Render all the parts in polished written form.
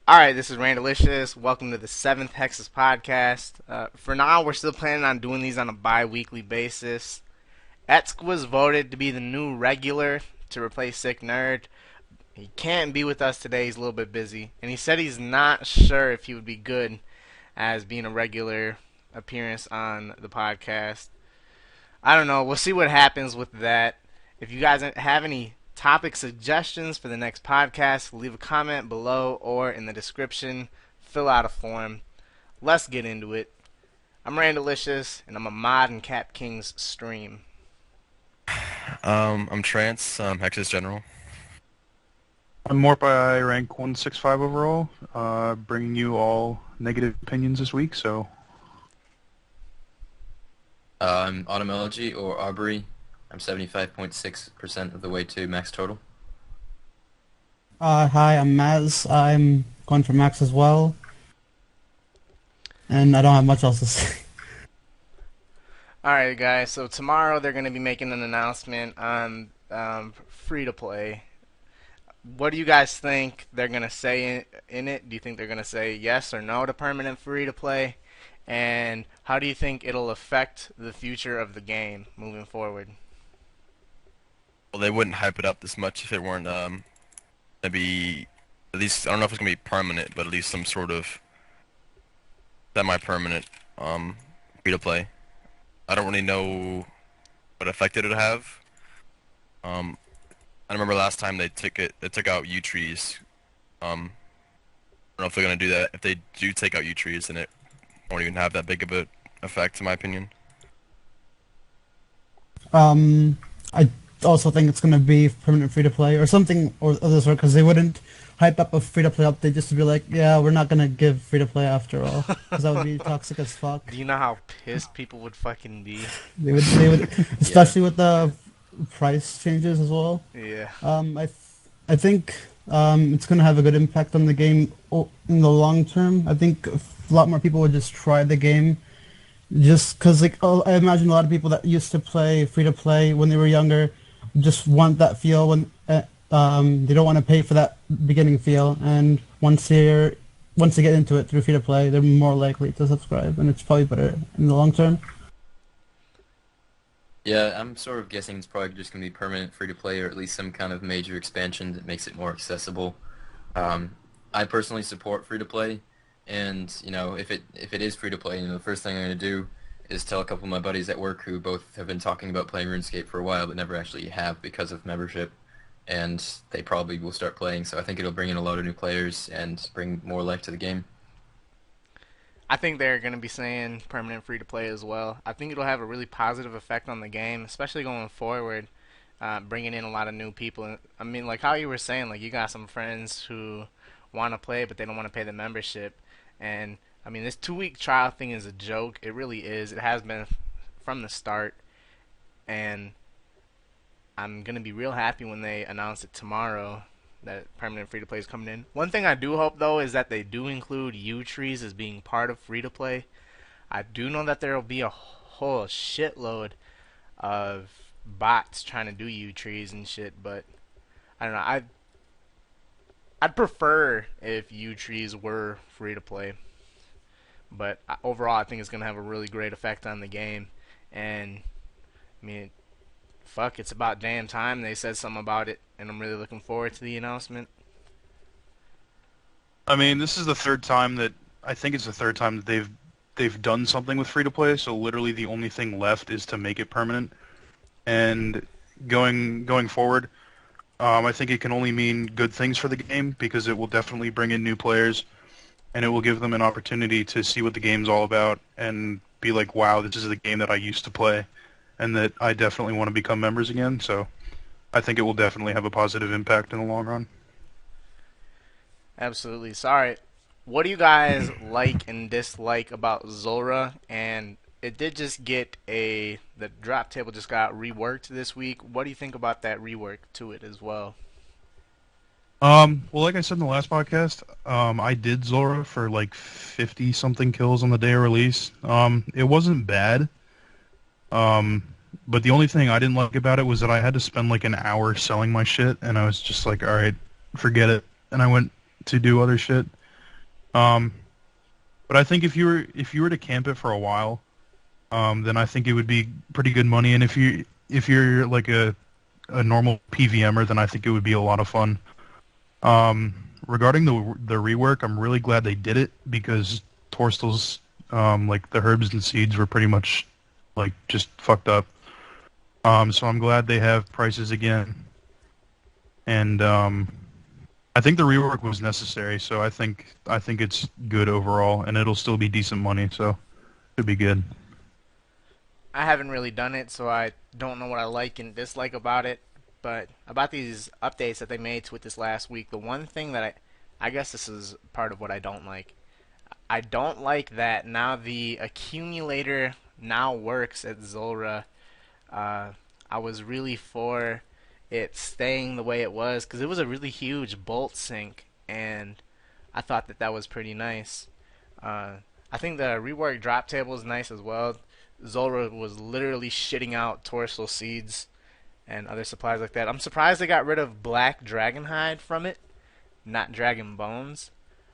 Alright, this is Randalicious. Welcome to the 7th Hexis podcast. For now, we're still planning on doing these on a bi-weekly basis. Etsk was voted to be the new regular to replace Sick Nerd. He can't be with us today, he's a little bit busy. And he said he's not sure if he would be good as being a regular appearance on the podcast. I don't know, we'll see what happens with that. If you guys have any topic suggestions for the next podcast, leave a comment below or in the description. Fill out a form. Let's get into it. I'm Randalicious, and I'm a mod in Cap King's stream. I'm Trance, Hexis General. I'm Morp. I rank 165 overall, bringing you all negative opinions this week, so... I'm AutumnElegy or Aubrey. I'm 75.6% of the way to max total. Hi, I'm Maz. I'm going for max as well. And I don't have much else to say. Alright, guys, so tomorrow they're going to be making an announcement on free-to-play. What do you guys think they're going to say in it? Do you think they're going to say yes or no to permanent free-to-play? And how do you think it'll affect the future of the game moving forward? Well, they wouldn't hype it up this much if it weren't, maybe, at least, I don't know if it's going to be permanent, but at least some sort of semi-permanent, free-to-play. I don't really know what effect it'll have. I remember last time they took out yew trees. I don't know if they're going to do that. If they do take out yew trees, then it won't even have that big of an effect, in my opinion. I also think it's going to be permanent free-to-play or something or of the sort, because they wouldn't hype up a free-to-play update just to be like, yeah, we're not going to give free-to-play after all, because that would be toxic as fuck. Do you know how pissed people would fucking be? They would, especially with the price changes as well. Yeah. I think it's going to have a good impact on the game in the long term. I think a lot more people would just try the game, just because, like, I imagine a lot of people that used to play free-to-play when they were younger just want that feel when they don't want to pay for that beginning feel, and once they get into it through free-to-play, they're more likely to subscribe, and it's probably better in the long term. Yeah, I'm sort of guessing it's probably just going to be permanent free-to-play or at least some kind of major expansion that makes it more accessible. I personally support free-to-play, and, you know, if it is free-to-play, you know, the first thing I'm going to do is tell a couple of my buddies at work who both have been talking about playing RuneScape for a while but never actually have because of membership, and they probably will start playing, so I think it'll bring in a lot of new players and bring more life to the game. I think they're going to be saying permanent free-to-play as well. I think it'll have a really positive effect on the game, especially going forward, bringing in a lot of new people. I mean, like how you were saying, like you got some friends who want to play but they don't want to pay the membership, and I mean, this 2-week trial thing is a joke. It really is. It has been from the start, and I'm going to be real happy when they announce it tomorrow that permanent free-to-play is coming in. One thing I do hope, though, is that they do include yew trees as being part of free-to-play. I do know that there will be a whole shitload of bots trying to do yew trees and shit, but I don't know. I'd prefer if yew trees were free-to-play. But overall, I think it's going to have a really great effect on the game. And, I mean, fuck, it's about damn time they said something about it. And I'm really looking forward to the announcement. I mean, this is the third time that... I think it's the third time that they've done something with free-to-play, so literally the only thing left is to make it permanent. And going forward, I think it can only mean good things for the game, because it will definitely bring in new players, and it will give them an opportunity to see what the game's all about and be like, wow, this is the game that I used to play and that I definitely want to become members again. So I think it will definitely have a positive impact in the long run. Absolutely. Sorry. What do you guys like and dislike about Zora? And it did just get the drop table just got reworked this week. What do you think about that rework to it as well? Well, like I said in the last podcast, I did Zora for like 50-something kills on the day of release. It wasn't bad. But the only thing I didn't like about it was that I had to spend like an hour selling my shit, and I was just like, alright, forget it. And I went to do other shit. Um, but I think if you were to camp it for a while, then I think it would be pretty good money. And if you're like a normal PVMer, then I think it would be a lot of fun. Regarding the rework, I'm really glad they did it because Torstal's like the herbs and seeds were pretty much like just fucked up. So I'm glad they have prices again, and I think the rework was necessary. So I think it's good overall, and it'll still be decent money. So it'll be good. I haven't really done it, so I don't know what I like and dislike about it. But about these updates that they made to it this last week, the one thing that I guess this is part of what I don't like. I don't like that now the accumulator now works at Zulrah. Uh, I was really for it staying the way it was because it was a really huge bolt sink, and I thought that that was pretty nice. Uh, I think the rework drop table is nice as well. Zulrah was literally shitting out torsal seeds and other supplies like that. I'm surprised they got rid of black dragon hide from it, not dragon bones.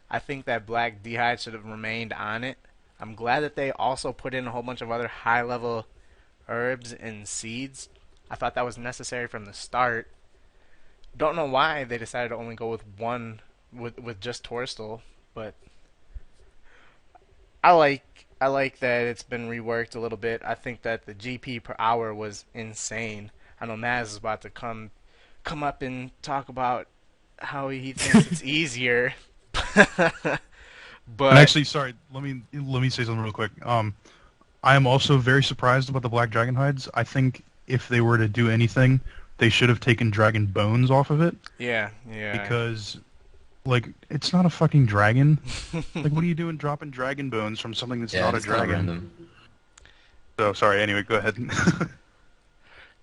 I think that black d'hide should have remained on it. I'm glad that they also put in a whole bunch of other high level herbs and seeds. I thought that was necessary from the start. Don't know why they decided to only go with one with just Torstal, but I like that it's been reworked a little bit. I think that the GP per hour was insane. I know Maz is about to come up and talk about how he thinks it's easier. And But actually, sorry, let me say something real quick. I am also very surprised about the Black Dragon hides. I think if they were to do anything, they should have taken dragon bones off of it yeah, yeah. because, like, it's not a fucking dragon. Like, what are you doing dropping dragon bones from something that's Yeah, not a it's kind of dragon? random. So, sorry, anyway, go ahead.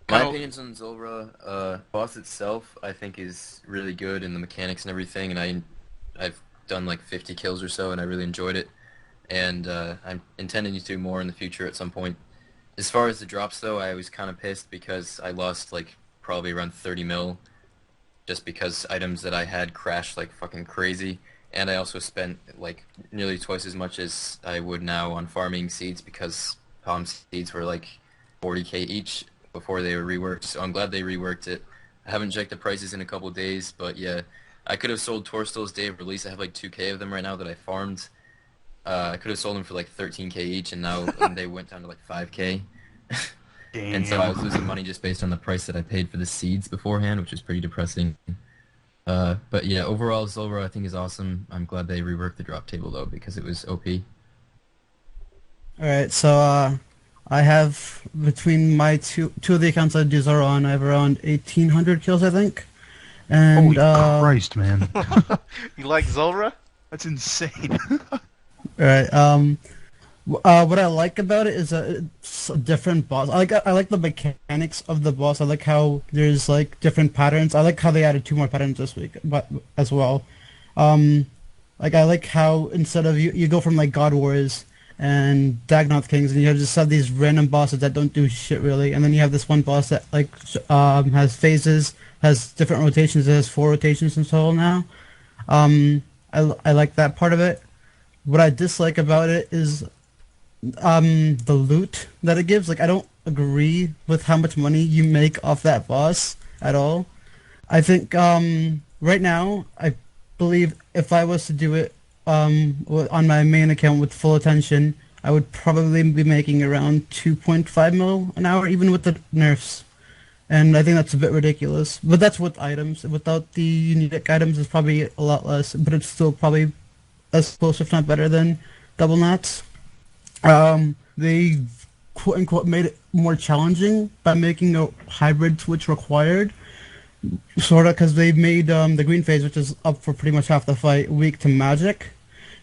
My Kind of. opinions on Zulrah, boss itself, I think is really good in the mechanics and everything, and I've done like 50 kills or so, and I really enjoyed it, and I'm intending to do more in the future at some point. As far as the drops though, I was kind of pissed because I lost like probably around 30 mil just because items that I had crashed like fucking crazy, and I also spent like nearly twice as much as I would now on farming seeds because palm seeds were like 40k each before they were reworked. So I'm glad they reworked it. I haven't checked the prices in a couple days, but yeah, I could have sold Torstal's day of release. I have like 2k of them right now that I farmed. I could have sold them for like 13k each, and now they went down to like 5k. And so I was losing Damn. money just based on the price that I paid for the seeds beforehand, which is pretty depressing. But yeah, overall, Zulrah I think is awesome. I'm glad they reworked the drop table though because it was OP. Alright, so I have between my two of the accounts I do Zoro on, I have around 1,800 kills, I think. And Holy Christ, man. You like Zulrah? That's insane. alright, what I like about it is it's a different boss. I like the mechanics of the boss. I like how there's like different patterns. I like how they added two more patterns this week, but as well. Um, like I like how instead of you go from like God Wars and Dagnauth Kings, and you just have these random bosses that don't do shit really, and then you have this one boss that like has phases, has different rotations. It has four rotations in total now. I like that part of it. What I dislike about it is the loot that it gives. Like I don't agree with how much money you make off that boss at all. I think right now I believe if I was to do it on my main account with full attention, I would probably be making around 2.5 mil an hour even with the nerfs. And I think that's a bit ridiculous. But that's with items. Without the unique items, it's probably a lot less. But it's still probably as close, if not better, than double knots. They quote unquote made it more challenging by making a hybrid switch required, sort of, because they made the green phase, which is up for pretty much half the fight, weak to magic,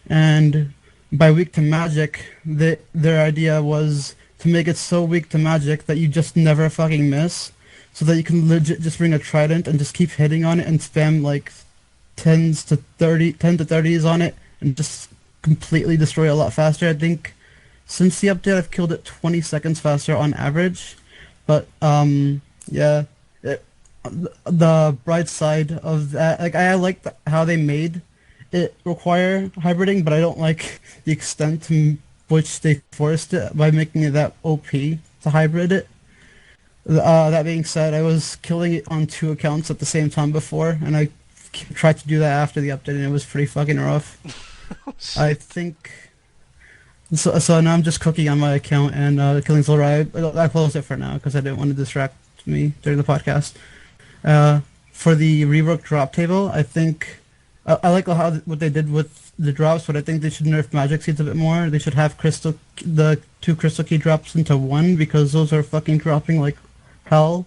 and by weak to magic, their idea was to make it so weak to magic that you just never fucking miss, so that you can legit just bring a trident and just keep hitting on it and spam like 10 to 30s on it and just completely destroy a lot faster. I think since the update, I've killed it 20 seconds faster on average. But yeah, the bright side of that, like I like how they made it require hybriding, but I don't like the extent to which they forced it by making it that OP to hybrid it. That being said, I was killing it on 2 accounts at the same time before, and I tried to do that after the update, and it was pretty fucking rough. Oh, I shit. think so. Now I'm just cooking on my account and killing Zora. I closed it for now because I didn't want to distract me during the podcast. For the rework drop table, I think I like how what they did with the drops, but I think they should nerf magic seeds a bit more. They should have the 2 crystal key drops into one because those are fucking dropping like hell.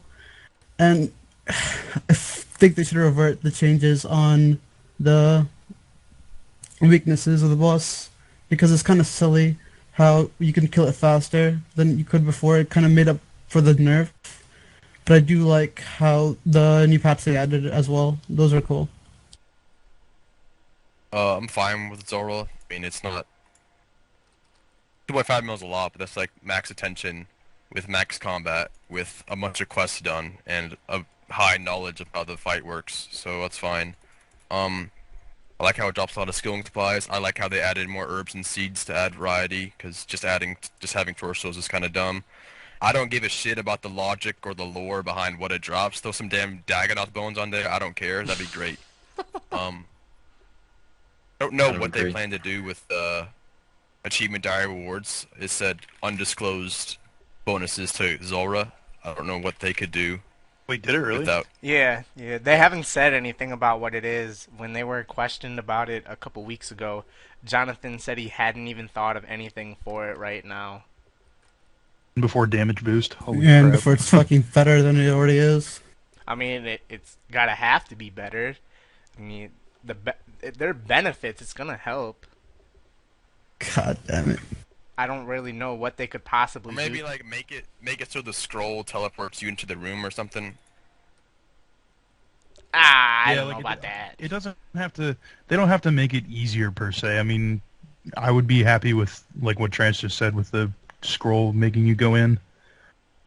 And I think they should revert the changes on the weaknesses of the boss because it's kind of silly how you can kill it faster than you could before. It kind of made up for the nerf. But I do like how the new patch they added as well. Those are cool. I'm fine with Zora. I mean, it's not 2.5 mil is a lot, but that's like max attention with max combat with a bunch of quests done and a high knowledge of how the fight works. So that's fine. I like how it drops a lot of skilling supplies. I like how they added more herbs and seeds to add variety, because just having torsos is kind of dumb. I don't give a shit about the logic or the lore behind what it drops. Throw some damn Dagonoth bones on there. I don't care. That'd be great. Um, I don't know Kind of what they agree. plan to do with achievement diary rewards. It said undisclosed bonuses to Zora. I don't know what they could do Wait, did it really? without. Yeah, yeah. They haven't said anything about what it is. When they were questioned about it a couple weeks ago, Jonathan said he hadn't even thought of anything for it right now. Before damage boost. Holy And crap. before it's fucking better than it already is. I mean, it's gotta have to be better. I mean, their benefits. It's gonna help. God damn it. I don't really know what they could Or possibly maybe do. like make it so the scroll teleports you into the room or something. I Yeah, don't like know about that. it doesn't have to. They don't have to make it easier per se. I mean, I would be happy with like what Trance just said with the scroll making you go in.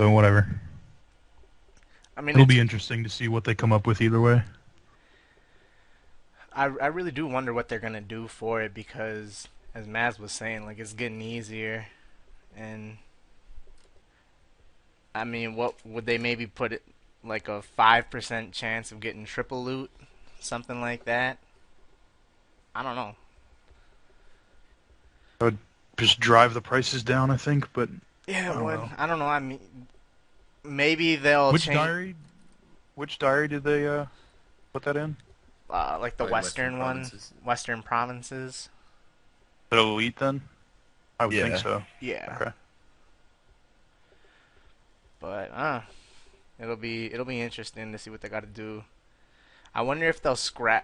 So whatever. I mean, It'll be interesting to see what they come up with either way. I really do wonder what they're gonna do for it because, as Maz was saying, like it's getting easier, and I mean, what would they maybe put it like a 5% chance of getting triple loot, something like that? I don't know. I would just drive the prices down, I think. But Yeah, I it don't would. know. I don't know. I mean, maybe they'll Which change diary? Which diary did they put that in? like the Probably western one, provinces. Western provinces. The elite then? I would think Yeah. so. Yeah, Okay. but it'll be interesting to see what they got to do. I wonder if they'll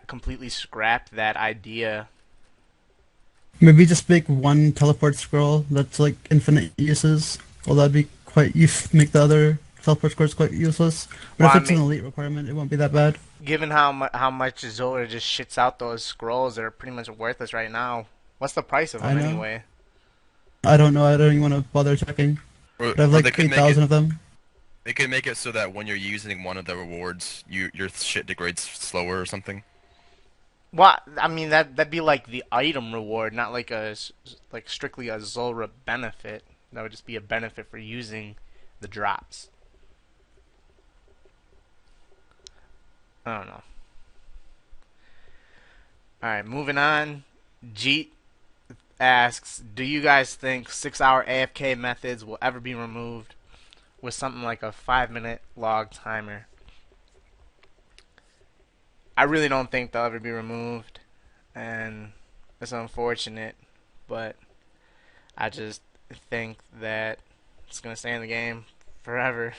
completely scrap that idea. Maybe just make one teleport scroll that's like infinite uses. Well, that'd be quite make the other teleport scrolls quite useless. But Well, if I it's an mean, elite requirement, it won't be that bad. given how much Zola just shits out those scrolls, they're pretty much worthless right now. What's the price of I them know. anyway? I don't know. I don't even want to bother checking. But I have Or they like could make 8,000 it. of them. They could make it so that when you're using one of the rewards, your shit degrades slower or something. Well, I mean that'd be like the item reward, not like like strictly a Zulra benefit. That would just be a benefit for using the drops. I don't know. All right, moving on. Jeet asks, "Do you guys think 6-hour AFK methods will ever be removed with something like a 5-minute log timer?" I really don't think they'll ever be removed, and it's unfortunate, but I just think that it's gonna stay in the game forever.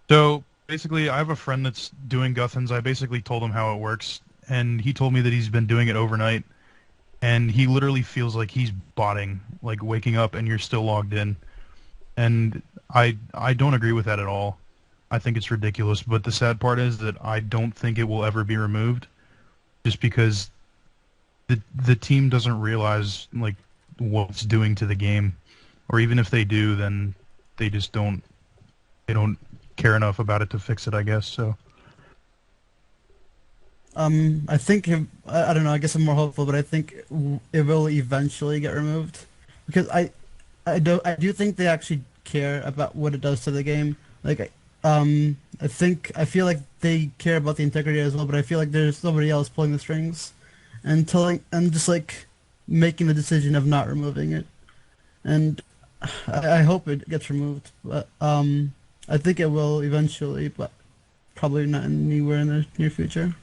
So basically, I have a friend that's doing Guthans. I basically told him how it works, and he told me that he's been doing it overnight, and he literally feels like he's botting, like waking up and you're still logged in. And I don't agree with that at all. I think it's ridiculous. But the sad part is that I don't think it will ever be removed, just because the team doesn't realize like what it's doing to the game, or even if they do, then they just don't care enough about it to fix it, I guess. So I think I don't know. I guess I'm more hopeful, but I think it will eventually get removed because I do think they actually care about what it does to the game. I feel like they care about the integrity as well, but I feel like there's somebody else pulling the strings and telling and just like making the decision of not removing it. And I hope it gets removed, but I think it will eventually, but probably not anywhere in the near future.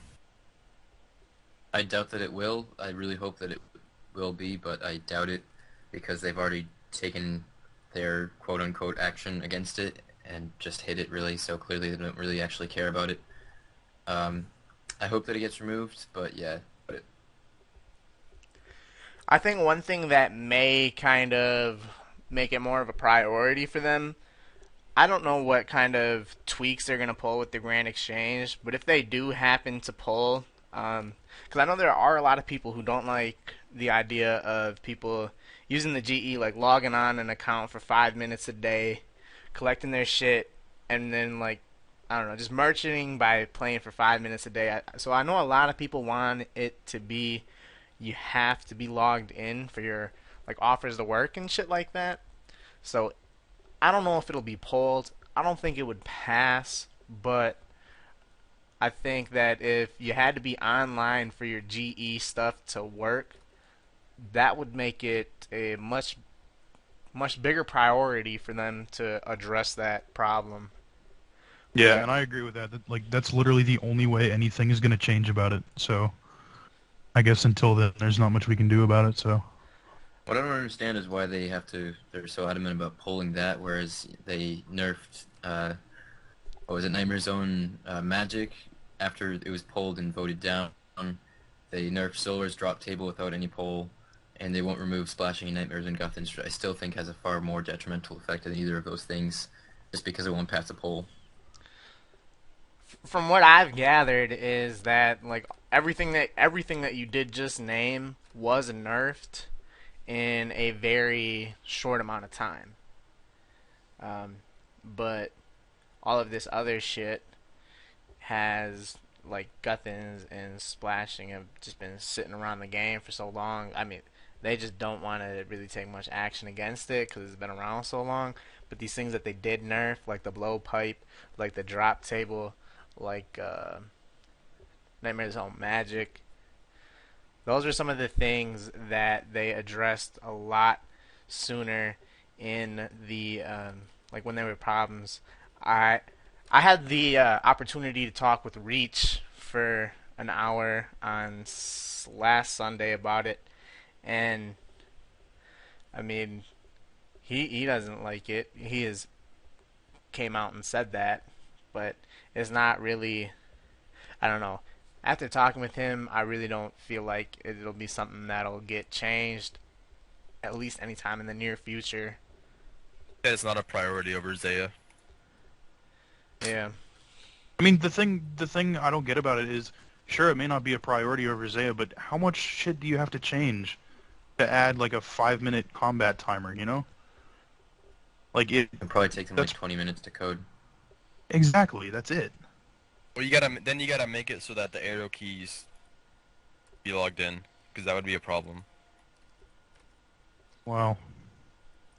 I doubt that it will. I really hope that it will be, but I doubt it because they've already taken their quote-unquote action against it and just hit it really so clearly they don't really actually care about it. Um, I hope that it gets removed, but yeah. But I think one thing that may kind of make it more of a priority for them, I don't know what kind of tweaks they're going to pull with the Grand Exchange, but if they do happen to pull, because I know there are a lot of people who don't like the idea of people using the GE, like logging on an account for 5 minutes a day, collecting their shit, and then like I don't know, just merchanting by playing for 5 minutes a day. So I know a lot of people want it to be you have to be logged in for your like offers to work and shit like that. So I don't know if it'll be pulled. I don't think it would pass, but I think that if you had to be online for your GE stuff to work, that would make it a much bigger priority for them to address that problem. Yeah, Where and I agree with that. Like that's literally the only way anything is going to change about it. So I guess until then, there's not much we can do about it. So what I don't understand is why they're so adamant about pulling that, whereas they nerfed, what was it, Nightmare Zone Magic after it was pulled and voted down. They nerfed Solar's drop table without any pull, and they won't remove Splashing and Nightmares and Guthans, which I still think has a far more detrimental effect than either of those things, just because it won't pass a poll. from what I've gathered is that like everything that you did just name was nerfed in a very short amount of time. Um, but all of this other shit has like Guthans and Splashing have just been sitting around the game for so long. I mean, they just don't want to really take much action against it because it's been around so long. But these things that they did nerf, like the blowpipe, like the drop table, like Nightmare's Home Magic, those are some of the things that they addressed a lot sooner in the like when there were problems. I I had the opportunity to talk with Reach for an hour on last Sunday about it, and I mean he doesn't like it. He has came out and said that, but it's not really. I don't know. After talking with him, I really don't feel like it'll be something that'll get changed at least anytime in the near future. Yeah, it's not a priority over Zaya. Yeah. I mean, the thing I don't get about it is, sure, it may not be a priority over Zaya, but how much shit do you have to change to add like a 5-minute combat timer? You know, like It probably takes them like that's 20 minutes to code. exactly that's it. Well, you gotta make it so that the arrow keys be logged in, because that would be a problem. Well,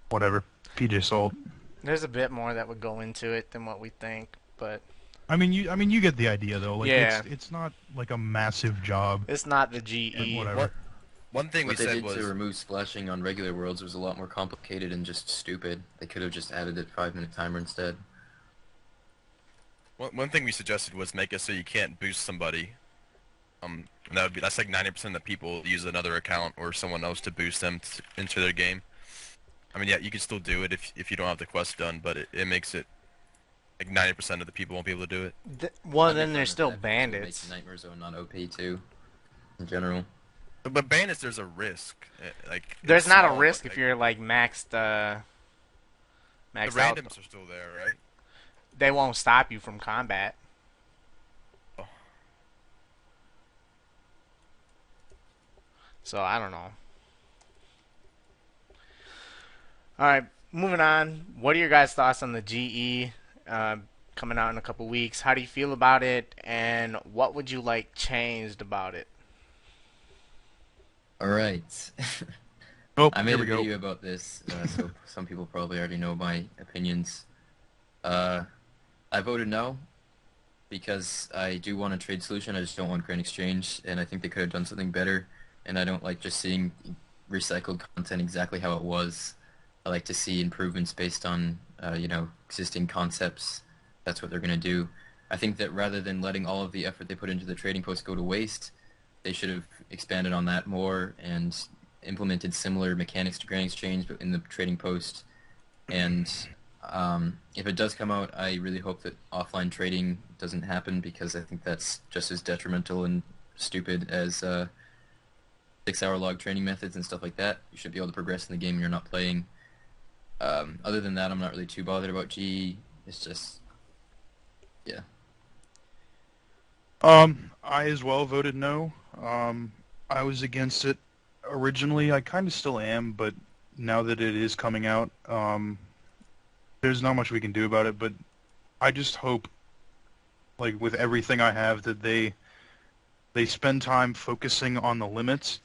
whatever. PJ Salt. There's a bit more that would go into it than what we think, but I mean, you get the idea though. Like yeah, it's not like a massive job, it's not the but GE. whatever. One thing we What they said did was to remove splashing on regular worlds was a lot more complicated and just stupid. They could have just added a 5-minute timer instead. one thing we suggested was make it so you can't boost somebody. And that's like 90% of the people use another account or someone else to boost them into their game. I mean, yeah, you can still do it if you don't have the quest done, but it makes it like 90% of the people won't be able to do it. Well, I'd be then fine there's with still that because it would make bandits. the Nightmare Zone not OP too, in general. But bandits, there's a risk. Like There's it's not a small, risk but if like you're like maxed the maxed out. randoms are still there, right? They won't stop you from combat. Oh. So I don't know. All right, moving on. What are your guys' thoughts on the GE? Kind coming out in a couple weeks. How do you feel about it, and what would you like changed about it? All right. Oh, I here made a we go. video about this, so some people probably already know my opinions. Uh, I voted no because I do want a trade solution. I just don't want Grand Exchange, and I think they could have done something better. And I don't like just seeing recycled content exactly how it was. I like to see improvements based on, existing concepts. That's what they're going to do. I think that rather than letting all of the effort they put into the trading post go to waste, they should have expanded on that more and implemented similar mechanics to Grand Exchange, but in the trading post. And if it does come out, I really hope that offline trading doesn't happen because I think that's just as detrimental and stupid as 6-hour log training methods and stuff like that. You should be able to progress in the game when you're not playing. Other than that, I'm not really too bothered about GE. It's just, yeah. I as well voted no. I was against it originally. I kind of still am, but now that it is coming out, there's not much we can do about it. But I just hope, like with everything I have, that they spend time focusing on the limits,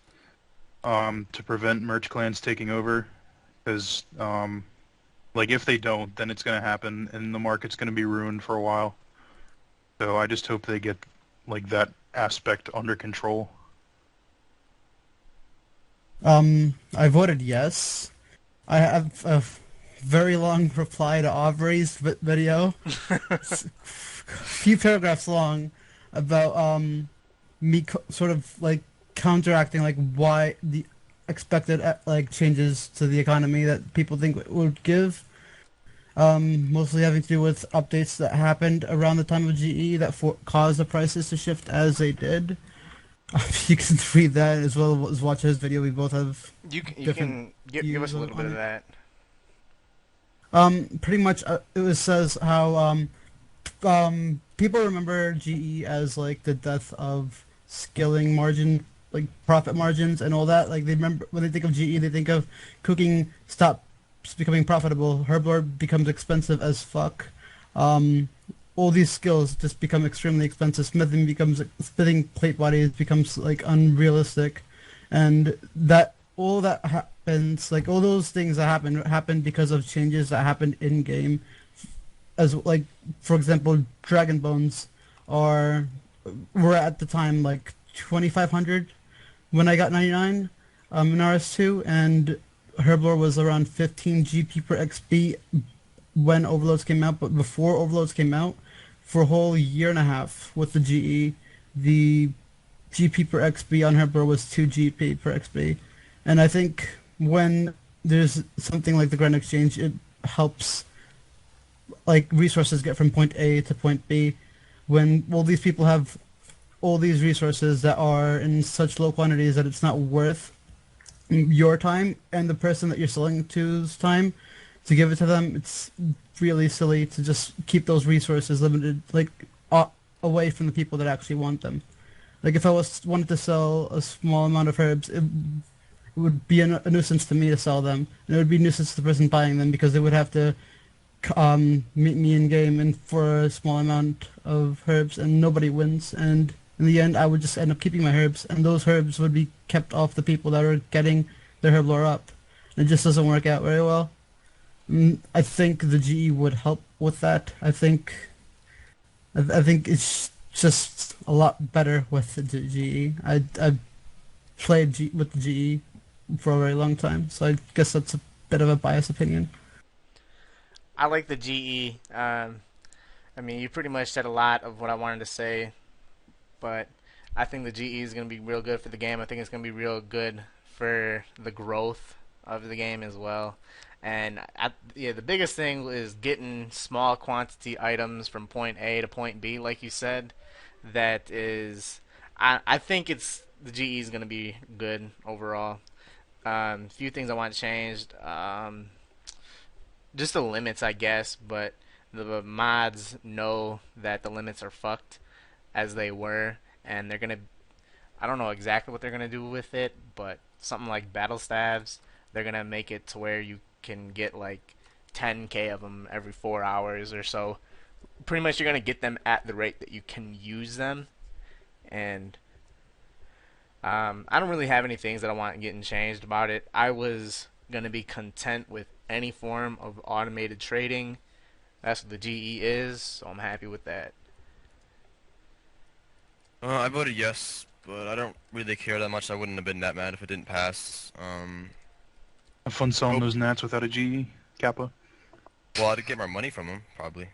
to prevent merch clans taking over. Because, like if they don't, then it's going to happen, and the market's going to be ruined for a while. So I just hope they get like that aspect under control. I voted yes. I have a very long reply to Aubrey's video, a few paragraphs long, about me sort of like counteracting like why the expected like changes to the economy that people think would give. Mostly having to do with updates that happened around the time of GE that caused the prices to shift as they did. You can read that as well as watch his video. We both have You different can give us views a little bit on of it. that. Pretty much, says how people remember GE as like the death of scaling margin, like profit margins and all that. Like they remember when they think of GE, they think of cooking stops becoming profitable. Herblore becomes expensive as fuck. Um, all these skills just become extremely expensive. Smithing plate bodies becomes like unrealistic, and that all that happens, like all those things that happen because of changes that happened in game. As like, for example, Dragon Bones are were at the time like 2,500 when I got 99 in RS2, and Herblore was around 15 GP per XP when Overloads came out. But before Overloads came out, for a whole year and a half with the GE, the GP per XP on Herblore was 2 GP per XP. And I think when there's something like the Grand Exchange, it helps like resources get from point A to point B. When all these people have all these resources that are in such low quantities that it's not worth your time and the person that you're selling to's time to give it to them, it's really silly to just keep those resources limited, like away from the people that actually want them. Like if I wanted to sell a small amount of herbs, it would be a nuisance to me to sell them, and it would be a nuisance to the person buying them because they would have to meet me in game and for a small amount of herbs, and nobody wins. And in the end, I would just end up keeping my herbs, and those herbs would be kept off the people that are getting their herb lore up. And it just doesn't work out very well. I think the GE would help with that. I think it's just a lot better with the GE. I played with the GE for a very long time, so I guess that's a bit of a biased opinion. I like the GE. I mean, you pretty much said a lot of what I wanted to say, but I think the GE is going to be real good for the game. I think it's going to be real good for the growth of the game as well. And yeah, the biggest thing is getting small quantity items from point A to point B, like you said. That is, I think it's the GE is going to be good overall. Few things I want changed. Just the limits, I guess, but the mods know that the limits are fucked as they were, and they're gonna. I don't know exactly what they're gonna do with it, but something like battle stabs, they're gonna make it to where you can get like 10k of them every 4 hours or so, pretty much you're gonna get them at the rate that you can use them, and I don't really have any things that I want getting changed about it. I was gonna be content with any form of automated trading. That's what the GE is, so I'm happy with that. I voted yes, but I don't really care that much. I wouldn't have been that mad if it didn't pass. Have fun selling Hope. those Nats without a GE, Kappa. Well, I'd get more money from them, probably.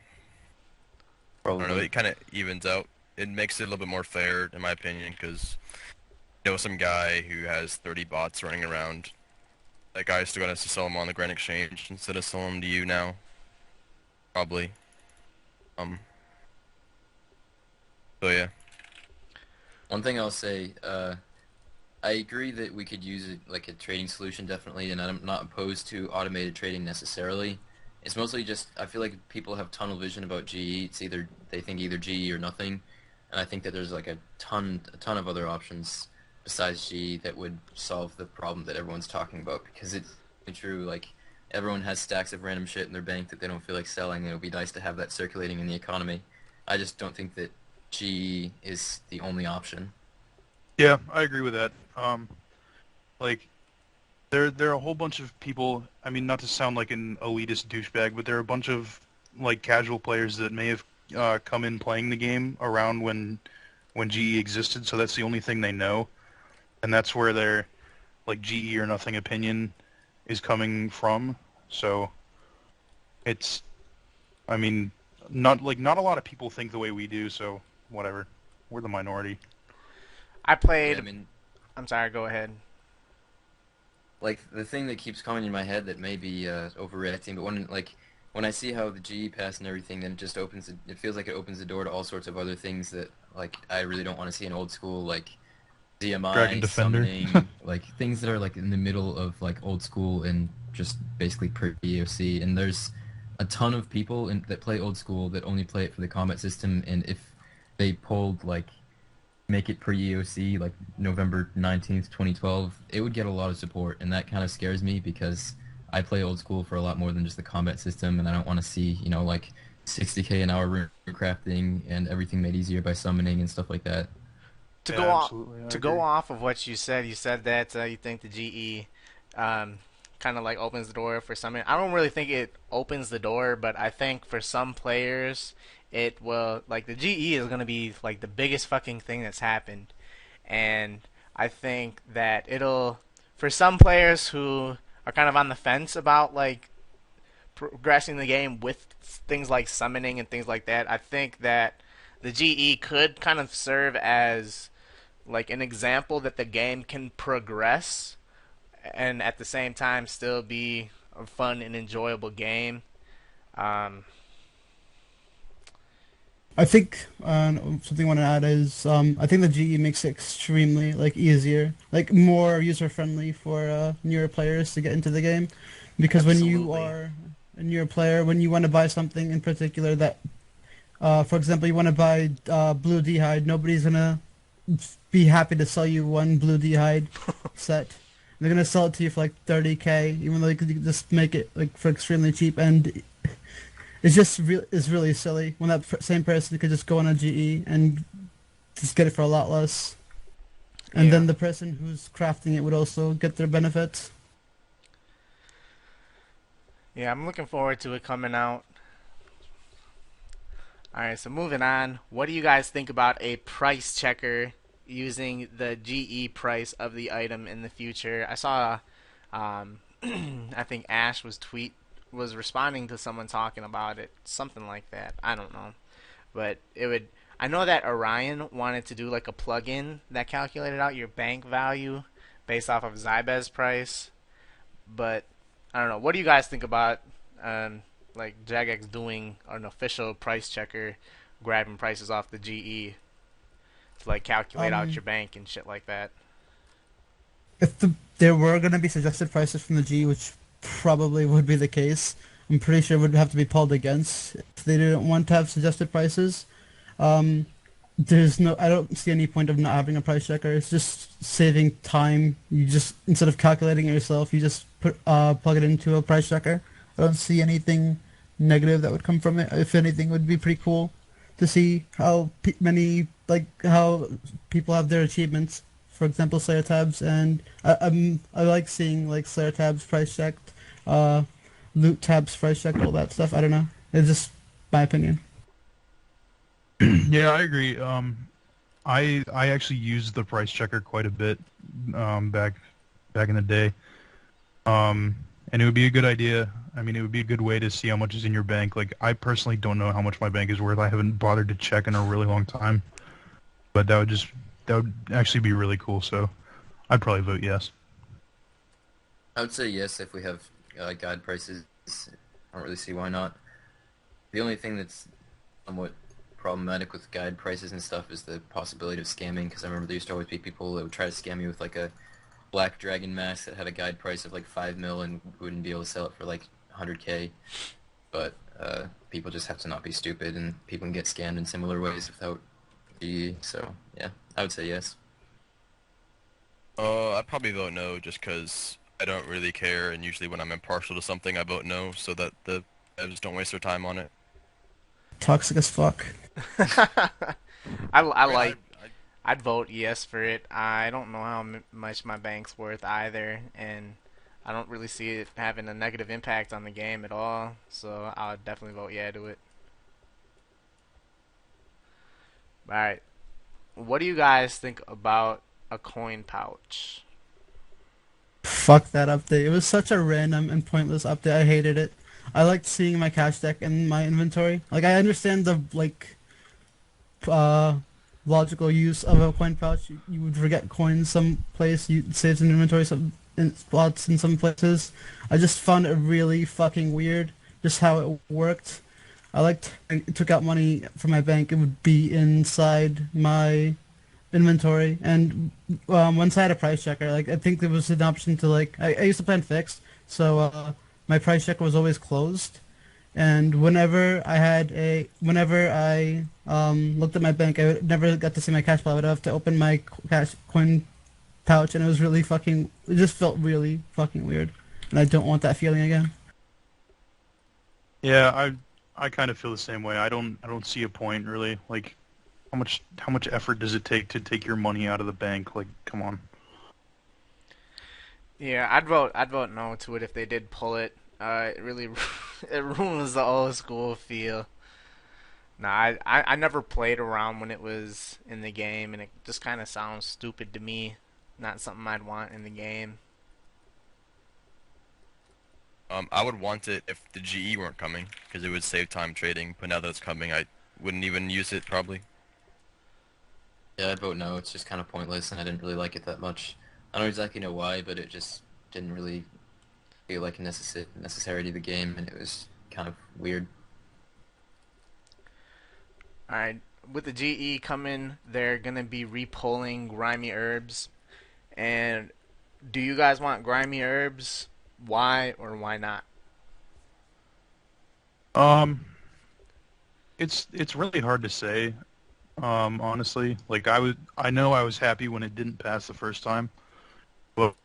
I don't know, Probably. it kind of evens out. It makes it a little bit more fair, in my opinion, because some guy who has 30 bots running around, that guy's still gonna have to sell them on the Grand Exchange instead of selling them to you now, probably. Um, so yeah. One thing I'll say, I agree that we could use it like a trading solution definitely, and I'm not opposed to automated trading necessarily. It's mostly just I feel like people have tunnel vision about GE. It's either they think either GE or nothing, and I think that there's like a ton of other options besides GE that would solve the problem that everyone's talking about because it's true. Like everyone has stacks of random shit in their bank that they don't feel like selling, and it would be nice to have that circulating in the economy. I just don't think that GE is the only option. Yeah, I agree with that. Like there are a whole bunch of people. I mean, not to sound like an elitist douchebag, but there are a bunch of like casual players that may have come in playing the game around when GE existed. So that's the only thing they know, and that's where their like GE or nothing opinion is coming from. So it's, I mean, not a lot of people think the way we do. So whatever, we're the minority. I Yeah, I played. mean, I'm sorry. Go ahead. like the thing that keeps coming in my head that may be overreacting, but when I see how the GE pass and everything, then it just it feels like it opens the door to all sorts of other things that like I really don't want to see in old school, like Dragon DMI, Defender. summoning, like things that are like in the middle of like old school and just basically pre-EOC. And there's a ton of people that play old school that only play it for the combat system, and if they pulled like make it pre-EOC like November 19th, 2012, it would get a lot of support, and that kind of scares me because I play old school for a lot more than just the combat system, and I don't want to see, like 60k an hour rune crafting and everything made easier by summoning and stuff like that. To go Yeah, off absolutely, I to agree. go off of what you said that you think the GE kind of like opens the door for some. I don't really think it opens the door, but I think for some players it will. Like the GE is gonna be like the biggest fucking thing that's happened, and I think that it'll for some players who are kind of on the fence about like progressing the game with things like summoning and things like that. I think that the GE could kind of serve as like an example that the game can progress and at the same time still be a fun and enjoyable game. Um, I think something I want to add is I think the GE makes it extremely like easier, like more user friendly for newer players to get into the game, because when you absolutely. are a newer player, when you want to buy something in particular that, for example, you want to buy blue d'hide, nobody's gonna be happy to sell you one blue d'hide set. They're gonna sell it to you for like 30k, even though you could just make it like for extremely cheap, and it's really silly when that same person could just go on a GE and just get it for a lot less, and Yeah. then the person who's crafting it would also get their benefits. Yeah, I'm looking forward to it coming out. Alright, so moving on. What do you guys think about a price checker using the GE price of the item in the future? I saw I think Ash was responding to someone talking about it, something like that. I don't know, but it would. I know that Orion wanted to do like a plugin that calculated out your bank value based off of Zybez price, but I don't know. What do you guys think about um, like Jagex doing an official price checker, grabbing prices off the GE to like calculate out Um, your bank and shit like that? if there were gonna be suggested prices from the G, which probably would be the case, I'm pretty sure it would have to be pulled against if they didn't want to have suggested prices. Um, I don't see any point of not having a price checker. It's just saving time. You just, instead of calculating it yourself, you just plug it into a price checker. I don't see anything negative that would come from it. If anything, it would be pretty cool to see how many how people have their achievements. For example, Slayer tabs, and I like seeing like Slayer tabs price checked, uh, loot tabs price checked, all that stuff. I don't know. It's just my opinion. Yeah, I agree. I actually used the price checker quite a bit back in the day. And it would be a good idea. I mean, it would be a good way to see how much is in your bank. Like, I personally don't know how much my bank is worth. I haven't bothered to check in a really long time. But that would actually be really cool. So, I'd probably vote yes. I would say yes if we have guide prices. I don't really see why not. The only thing that's somewhat problematic with guide prices and stuff is the possibility of scamming, because I remember there used to always be people that would try to scam you with like a black dragon mask that had a guide price of like 5 mil and wouldn't be able to sell it for like 100K. But people just have to not be stupid, and people can get scammed in similar ways without GE. So yeah, I would say yes. I'd probably vote no, just because I don't really care, and usually when I'm impartial to something, I vote no, so that the devs don't waste their time on it. Toxic as fuck. I I mean, like. I'd vote yes for it. I don't know how much my bank's worth either, and I don't really see it having a negative impact on the game at all. So I'll definitely vote yeah to it. All right. What do you guys think about a coin pouch? Fuck that update. It was such a random and pointless update. I hated it. I liked seeing my cash deck and my inventory. Like I understand the uh logical use of a coin pouch. You would forget coins someplace. You saves in inventory some in spots in some places. I just found it really fucking weird just how it worked. I took out money from my bank. It would be inside my inventory, and once I had a price checker, like I think there was an option to I used to plan fixed, so my price checker was always closed, and whenever I looked at my bank, I never got to see my cash flow. I would have to open my cash coin pouch, and it just felt really fucking weird, and I don't want that feeling again. Yeah, I kind of feel the same way. I don't see a point really. Like, how much effort does it take to take your money out of the bank? Like, come on. Yeah, I'd vote no to it if they did pull it. It really it ruins the old school feel. Nah, I never played around when it was in the game, and it just kind of sounds stupid to me. Not something I'd want in the game. I would want it if the GE weren't coming, because it would save time trading, but now that it's coming, I wouldn't even use it, probably. Yeah, I'd vote no. It's just kind of pointless, and I didn't really like it that much. I don't exactly know why, but it just didn't really feel like a necessary to the game, and it was kind of weird. Alright, with the GE coming, they're gonna be repulling grimy herbs. And do you guys want grimy herbs? Why or why not? Um, it's really hard to say. Honestly, like I know I was happy when it didn't pass the first time, but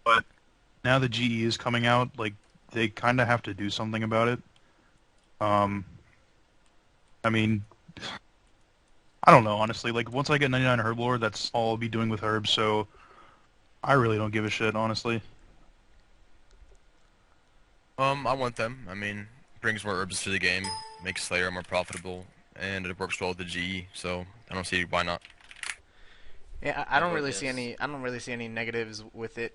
now the GE is coming out. Like they kind of have to do something about it. Um, I mean, I don't know honestly. Like once I get 99 herb lore, that's all I'll be doing with herbs. So I really don't give a shit, honestly. I want them. I mean, brings more herbs to the game, makes Slayer more profitable, and it works well with the GE, so I don't see why not. Yeah, I I'd don't vote really see yes. any. I don't really see any negatives with it.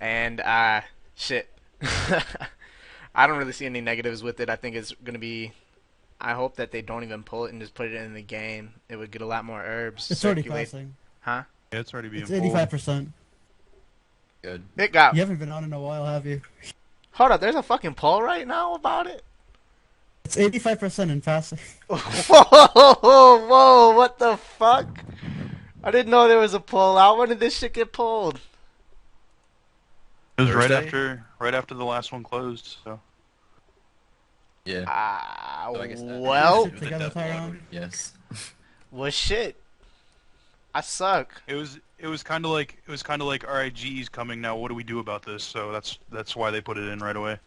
And shit. I don't really see any negatives with it. I think it's gonna be. I hope that they don't even pull it and just put it in the game. It would get a lot more herbs It's already circulate. passing. Huh? Yeah, it's already being It's pulled. 85%. Good. It got. You haven't been on in a while, have you? Hold up. There's a fucking poll right now about it. It's 85% in passing. Whoa, whoa, what the fuck? I didn't know there was a poll out. When did this shit get pulled? It was Thursday? right after the last one closed. So Yeah. Ah, So I guess that well, Shit With the together, death blow, I Tyrone. voted yes. well, shit. I suck. it was kind of like all right, GE's coming now. What do we do about this? So that's why they put it in right away.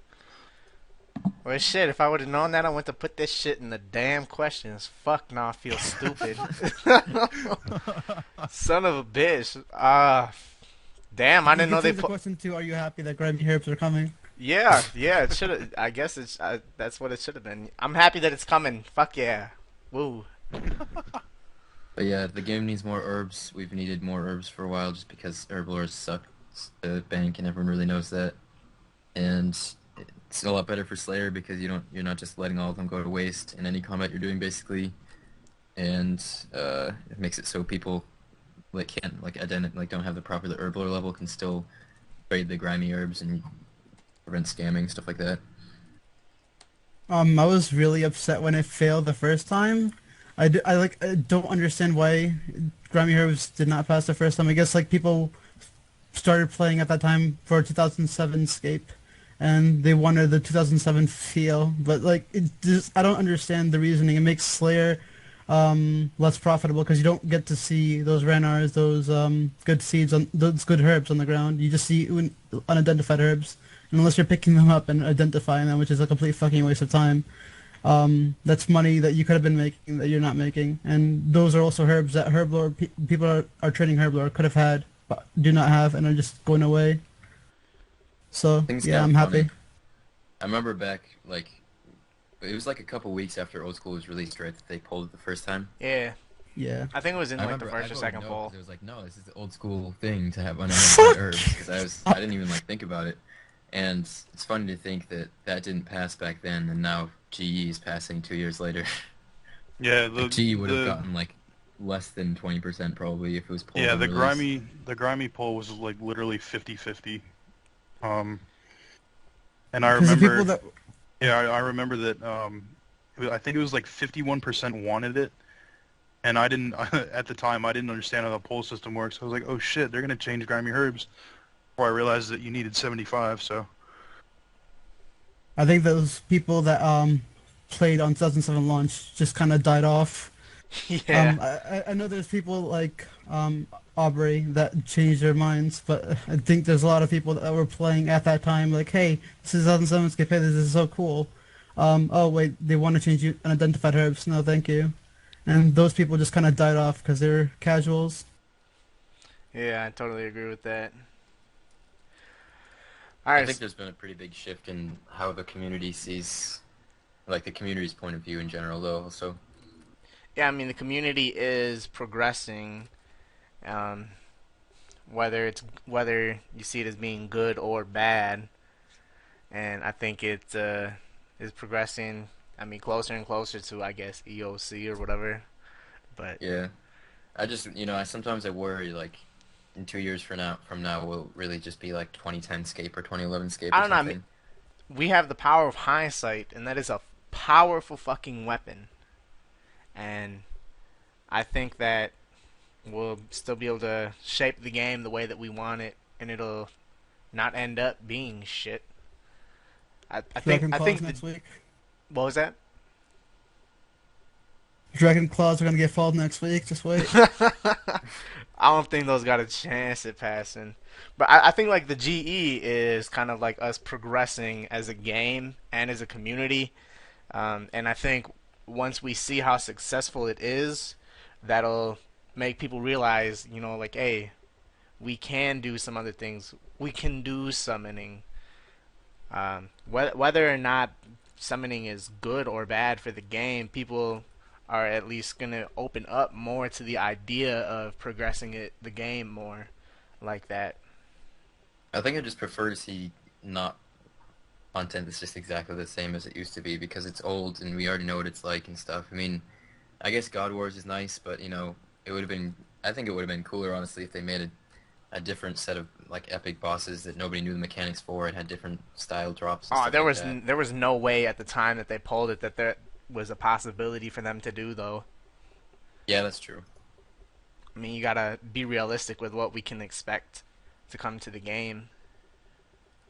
Well, shit, if I would have known that, I went to put this shit in the damn questions. Fuck, now I feel stupid. Son of a bitch. Damn, You I you didn't can know they change the put. question to, are you happy that grimy herbs are coming? Yeah, yeah, it should have. I guess it's. That's what it should have been. I'm happy that it's coming. Fuck yeah. Woo. But yeah, the game needs more herbs. We've needed more herbs for a while just because herb lores suck to bank and everyone really knows that. And it's a lot better for Slayer because you're not just letting all of them go to waste in any combat you're doing basically. And it makes it so people like can't like don't have the proper herb lore level can still trade the grimy herbs and prevent scamming, stuff like that. I was really upset when it failed the first time. I don't understand why grimy herbs did not pass the first time. I guess like people started playing at that time for 2007 Scape, and they wanted the 2007 feel. But like, it just I don't understand the reasoning. It makes Slayer less profitable because you don't get to see those Ranars, those good seeds on those good herbs on the ground. You just see unidentified herbs, and unless you're picking them up and identifying them, which is a complete fucking waste of time. That's money that you could have been making that you're not making, and those are also herbs that people are trading herblore could have had, but do not have, and are just going away. So Things yeah, got I'm funny. happy. I remember back like it was like a couple weeks after Old School was released, right? That they pulled it the first time. Yeah, Yeah. I think it was in I like the remember I first or voted second no poll. because it was like, no, this is the old school thing to have unidentified herbs because I didn't even like think about it, and it's funny to think that that didn't pass back then, and now GE is passing 2 years later. Yeah, Like GE would have gotten like less than 20% probably if it was pulled yeah, on release. the grimy poll was like literally 50-50. Um, and I Because the people remember, that yeah, I remember that. I think it was like 51% wanted it, and I didn't at the time. I didn't understand how the poll system works. I was like, oh shit, they're gonna change grimy herbs. Before I realized that you needed 75. So I think those people that played on 2007 launch just kind of died off. Yeah. I know there's people like Aubrey that changed their minds, but I think there's a lot of people that were playing at that time like, hey, this is 2007 Skip, this is so cool. Oh wait, they want to change you unidentified herbs. No, thank you. And those people just kind of died off because they're casuals. Yeah, I totally agree with that. All I right. think there's been a pretty big shift in how the community sees, like the community's point of view in general, though. Also, Yeah, I mean the community is progressing. Um, whether you see it as being good or bad, and I think it is progressing. I mean, closer and closer to, I guess, EOC or whatever. But yeah, I sometimes I worry like in 2 years from now will really just be like 2010 Scape or 2011 Scape I or don't know. I mean, something. we have the power of hindsight, and that is a powerful fucking weapon. And I think that we'll still be able to shape the game the way that we want it, and it'll not end up being shit. I think Dragon I Claws think the next week. what was that? Dragon Claws are gonna get followed next week. Just wait. I don't think those got a chance at passing. But I think like the GE is kind of like us progressing as a game and as a community. And I think once we see how successful it is, that'll make people realize, like, hey, we can do some other things. We can do summoning. Whether or not summoning is good or bad for the game, people are at least gonna open up more to the idea of progressing the game more like that. I think I just prefer to see not content that's just exactly the same as it used to be because it's old and we already know what it's like and stuff. I mean, I guess God Wars is nice, but it would have been. I think it would have been cooler, honestly, if they made a different set of like epic bosses that nobody knew the mechanics for and had different style drops and Oh, stuff like that. there was no way at the time that they pulled it that there was a possibility for them to do though. Yeah, that's true. I mean, you gotta be realistic with what we can expect to come to the game.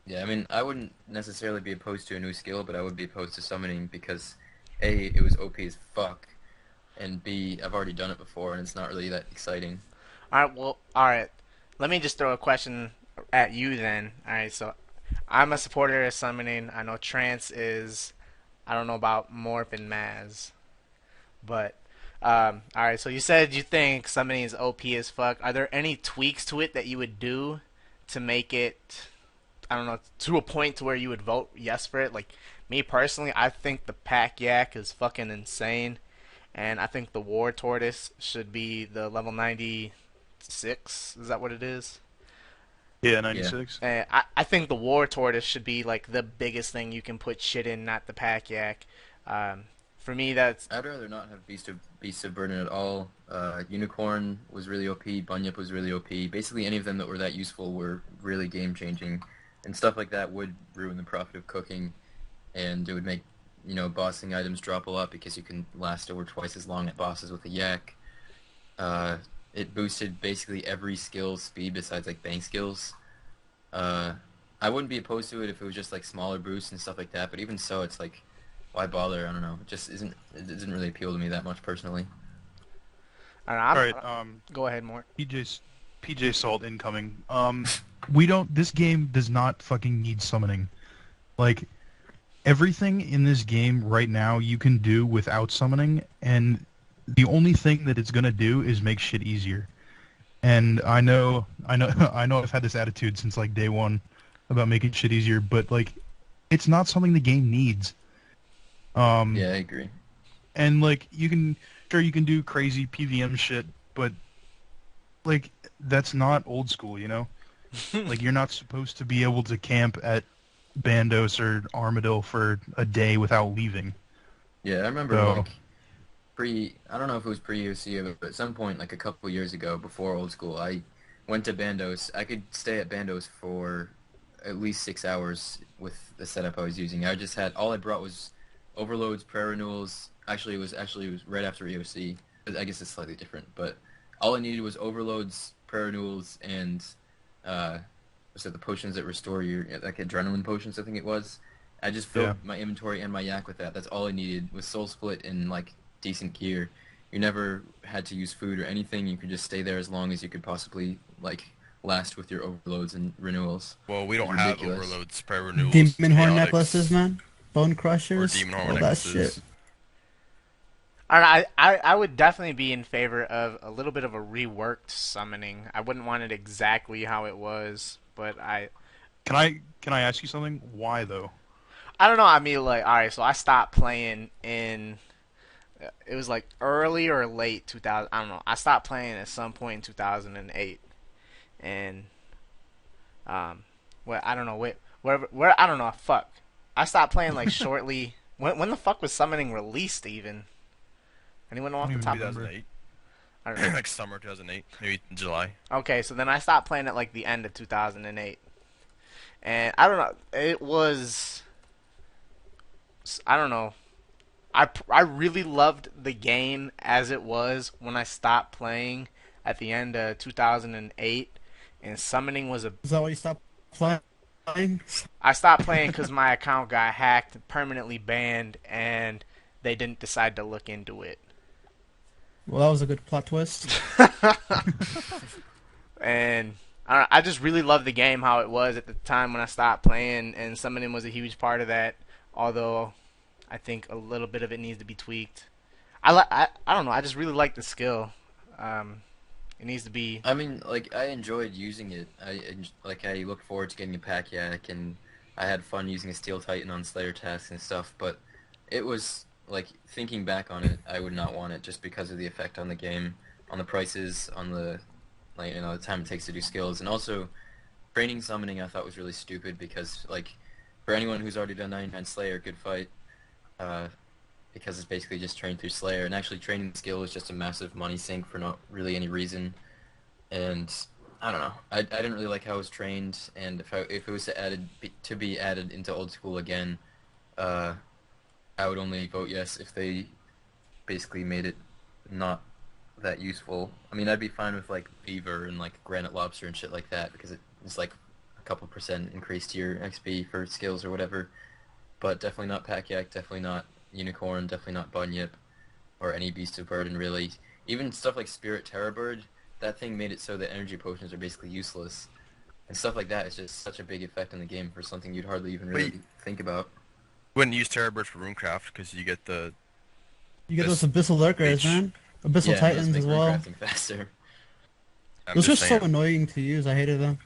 Yeah, I mean, I wouldn't necessarily be opposed to a new skill, but I would be opposed to summoning because A, it was OP as fuck, and B, I've already done it before and it's not really that exciting. All right. Let me just throw a question at you then. All right, so I'm a supporter of summoning. I know Trance is I don't know about Morp and Maz, but all right. So you said you think summoning is OP as fuck. Are there any tweaks to it that you would do to make it, I don't know, to a point to where you would vote yes for it? Like me personally, I think the pack yak is fucking insane, and I think the war tortoise should be the level 96. Is that what it is? Yeah, Yeah. 96. And I think the war tortoise should be like the biggest thing you can put shit in, not the pack yak. For me, that's I'd rather not have Beast of Burden at all. Unicorn was really OP. Bunyip was really OP. Basically, any of them that were that useful were really game changing, and stuff like that would ruin the profit of cooking, and it would make bossing items drop a lot because you can last over twice as long at bosses with a yak. Uh, it boosted basically every skill speed besides like bank skills. Uh, I wouldn't be opposed to it if it was just like smaller boosts and stuff like that, but even so, it's like, why bother? I don't know. It just isn't. It doesn't really appeal to me that much personally. I don't know. All right, Go ahead, more. PJ Salt incoming. We don't. This game does not fucking need summoning. Like everything in this game right now, you can do without summoning, and the only thing that it's gonna do is make shit easier. And I know. I've had this attitude since like day one about making shit easier, but like, it's not something the game needs. Yeah, I agree. And like, you can do crazy PVM shit, but like, that's not old school, you know? Like, you're not supposed to be able to camp at Bandos or Armadillo for a day without leaving. Yeah, I remember So, I don't know if it was pre-UC, but at some point, like a couple years ago, before old school, I went to Bandos. I could stay at Bandos for at least 6 hours with the setup I was using. All I brought was overloads, prayer renewals. It was right after EOC. I guess it's slightly different, but all I needed was overloads, prayer renewals, and what's it, the potions that restore your like adrenaline potions, I think it was. I just yeah. filled my inventory and my yak with that. That's all I needed. With Soul Split and like decent gear, you never had to use food or anything. You could just stay there as long as you could possibly like last with your overloads and renewals. Well, we It was don't have ridiculous. overloads, prayer renewals, Demon horn chaotics, necklaces, man. Bone or crushers. demon horn All that shit. necklaces. I would definitely be in favor of a little bit of a reworked summoning. I wouldn't want it exactly how it was, but Can I ask you something? Why though? I don't know. I mean, like, all right, so I stopped playing in. It was like early or late 2000. I don't know. I stopped playing at some point in 2008, and well, I don't know where I don't know. Fuck, I stopped playing like shortly. When the fuck was summoning released even? Anyone know off I the don't top even of their 2008, I don't know. like summer 2008, maybe July. Okay, so then I stopped playing at like the end of 2008, and I don't know. It was I don't know. I really loved the game as it was when I stopped playing at the end of 2008, and summoning was a. Is that why you stopped playing? I stopped playing because my account got hacked, permanently banned, and they didn't decide to look into it. Well, that was a good plot twist. And I just really loved the game how it was at the time when I stopped playing, and summoning was a huge part of that. Although I think a little bit of it needs to be tweaked. I don't know. I just really like the skill. It needs to be. I mean, like I enjoyed using it. I looked forward to getting a pack yak, and I had fun using a Steel Titan on Slayer tasks and stuff. But it was like thinking back on it, I would not want it just because of the effect on the game, on the prices, on the the time it takes to do skills, and also training summoning. I thought was really stupid because like for anyone who's already done 99 Slayer, good fight. Because it's basically just trained through Slayer, and actually training skill is just a massive money sink for not really any reason. And I don't know, I didn't really like how it was trained, and if it was to be added into old school again, I would only vote yes if they basically made it not that useful. I mean, I'd be fine with like Beaver and like Granite Lobster and shit like that because it's like a couple % increase to your XP for skills or whatever. But definitely not Pack Yak, definitely not Unicorn, definitely not Bunyip, or any Beast of Burden really. Even stuff like Spirit Terror Bird, that thing made it so that energy potions are basically useless. And stuff like that is just such a big effect on the game for something you'd hardly even really think about. Wouldn't use Terror Birds for Runecraft because you get the You get those this Abyssal Lurkers, H. man. Abyssal Yeah, and those Titans make as well. runecrafting faster. I'm Those were just so saying. annoying to use. I hated them.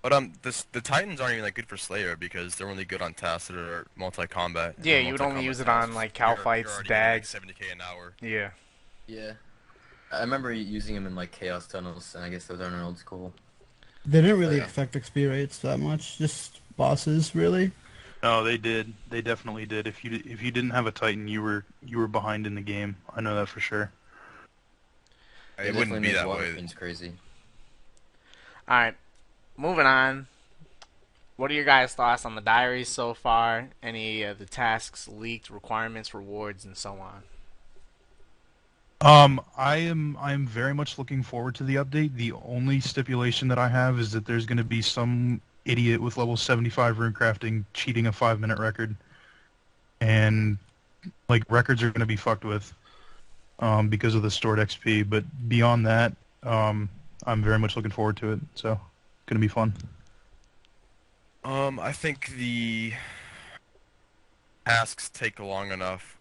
But the Titans aren't even that good for Slayer because they're only good on tasks that are multi-combat, and Yeah, then you would only multi-combat use it on tasks like cow you're fights, already getting like dags. 70k an hour. Yeah. Yeah. I remember using them in like chaos tunnels, and I guess those aren't old school. They didn't But really yeah. affect XP rates that much. Just bosses, really. No, they did. They definitely did. If you didn't have a Titan, you were behind in the game. I know that for sure. They It wouldn't definitely be made that water way. fiends crazy. All right, moving on. What are your guys' thoughts on the diaries so far? Any of the tasks leaked, requirements, rewards, and so on? I'm very much looking forward to the update. The only stipulation that I have is that there's going to be some idiot with level 75 runecrafting cheating a 5-minute record, and like records are going to be fucked with because of the stored XP. But beyond that, I'm very much looking forward to it. So, it's going to be fun. I think the tasks take long enough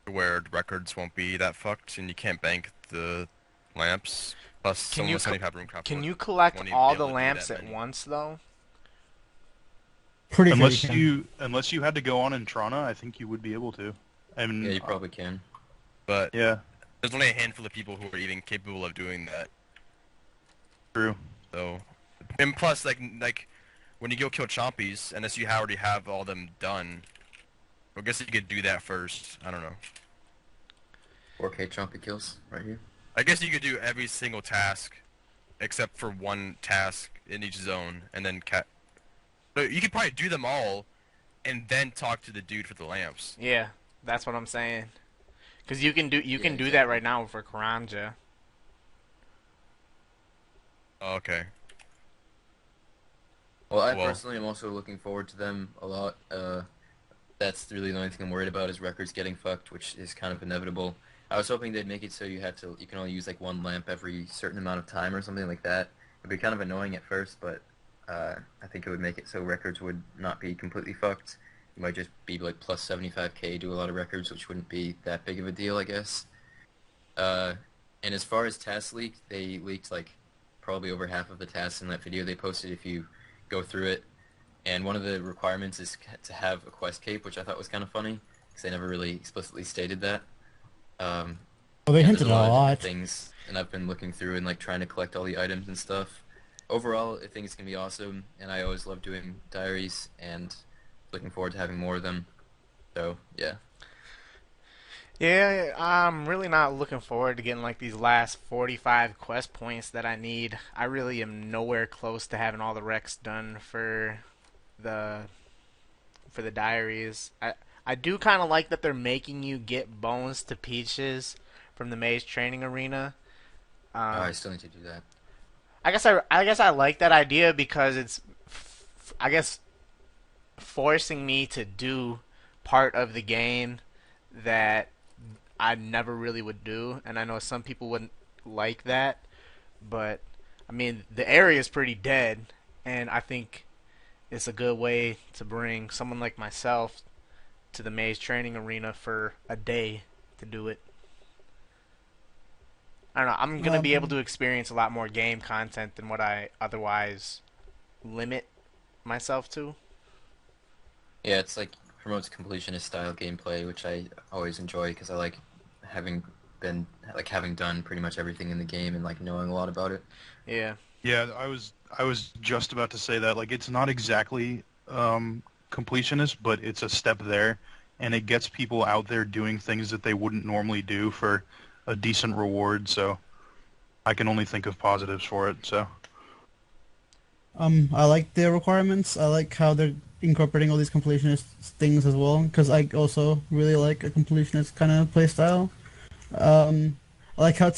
to where records won't be that fucked, and you can't bank the lamps. Plus, Can someone you with 75 runecraft can you won't collect even all be the able to do lamps that at many. once though? Pretty sure you Unless can. you had to go on Intrana, I think you would be able to. I Yeah, mean, you probably can. But yeah, there's only a handful of people who are even capable of doing that. true. So, and plus, like when you go kill chompies, unless you already have all them done, I guess you could do that first. I don't know. 4K trumpet kills right here. I guess you could do every single task except for one task in each zone, and then But you could probably do them all, and then talk to the dude for the lamps. Yeah, that's what I'm saying. Cause you can do Yeah, that exactly. right now for Karanja. Oh, okay. Well, I Well, personally am also looking forward to them a lot. That's really the only thing I'm worried about is records getting fucked, which is kind of inevitable. I was hoping they'd make it so you can only use like one lamp every certain amount of time or something like that. It'd be kind of annoying at first, but I think it would make it so records would not be completely fucked. You might just be like plus 75k, do a lot of records, which wouldn't be that big of a deal, I guess. Uh, and as far as tasks leaked, they leaked like probably over half of the tasks in that video they posted if you go through it. And one of the requirements is to have a quest cape, which I thought was kind of funny because they never really explicitly stated that. Um, Well, they and there's hinted a a lot of different lot. things, and I've been looking through and like trying to collect all the items and stuff. Overall, I think it's gonna be awesome, and I always love doing diaries, and looking forward to having more of them. So yeah, Yeah, I'm really not looking forward to getting like these last 45 quest points that I need. I really am nowhere close to having all the recs done the for the diaries. I do kind of like that they're making you get bones to Peaches from the Maze Training Arena. I Um, still need to do that. I guess I like that idea because it's I guess forcing me to do part of the game that I never really would do, and I know some people wouldn't like that, but I mean the area is pretty dead, and I think it's a good way to bring someone like myself to the Maze Training Arena for a day to do it. I don't know. I'm gonna be able to Um, experience a lot more game content than what I otherwise limit myself to. Yeah, it's like promotes completionist style gameplay, which I always enjoy because I like having having done pretty much everything in the game and like knowing a lot about it. Yeah. Yeah, I was just about to say that. Like, it's not exactly completionist, but it's a step there, and it gets people out there doing things that they wouldn't normally do for a decent reward. So I can only think of positives for it. So I like their requirements. I like how they're incorporating all these completionist things as well, because I also really like a completionist kind of playstyle. I like how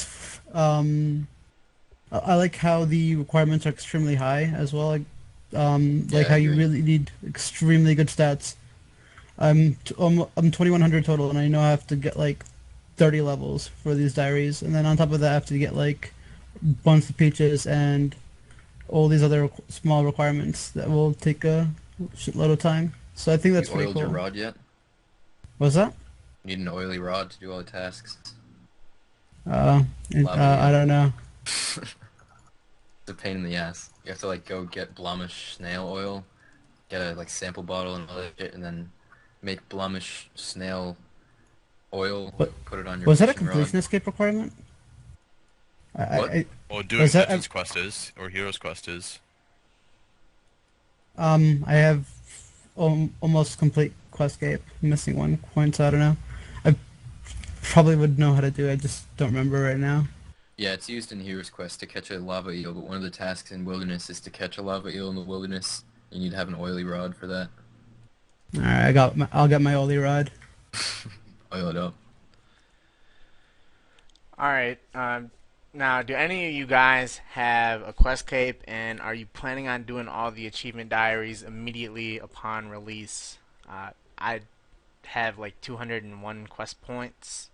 I like how the requirements are extremely high as well. Yeah, Like I how you agree. really need extremely good stats. I'm 2100 total, and I know I have to get like 30 levels for these diaries, and then on top of that, I have to get like bunch of peaches and all these other small requirements that will take a shitload of time. So I think that's You pretty oiled your cool. rod yet? What's that? You need an oily rod to do all the tasks. Uh, Lava I eel. don't know. It's a pain in the ass. You have to like go get Blamish snail oil, get a like sample bottle and all that shit, and then make Blamish snail oil, What put it on your was that a fishing rod. completion escape requirement? What? Or Was doing that Legends Quest is, or Heroes Quest is. I have almost complete Questcape. I'm missing one point, so I don't know. I probably would know how to do it. I just don't remember right now. Yeah, it's used in Hero's Quest to catch a lava eel, but one of the tasks in Wilderness is to catch a lava eel in the wilderness. You need to have an oily rod for that. All right, I'll get my Oli rod. Oil it up. All right. Now, do any of you guys have a quest cape, and are you planning on doing all the achievement diaries immediately upon release? I have like 201 quest points,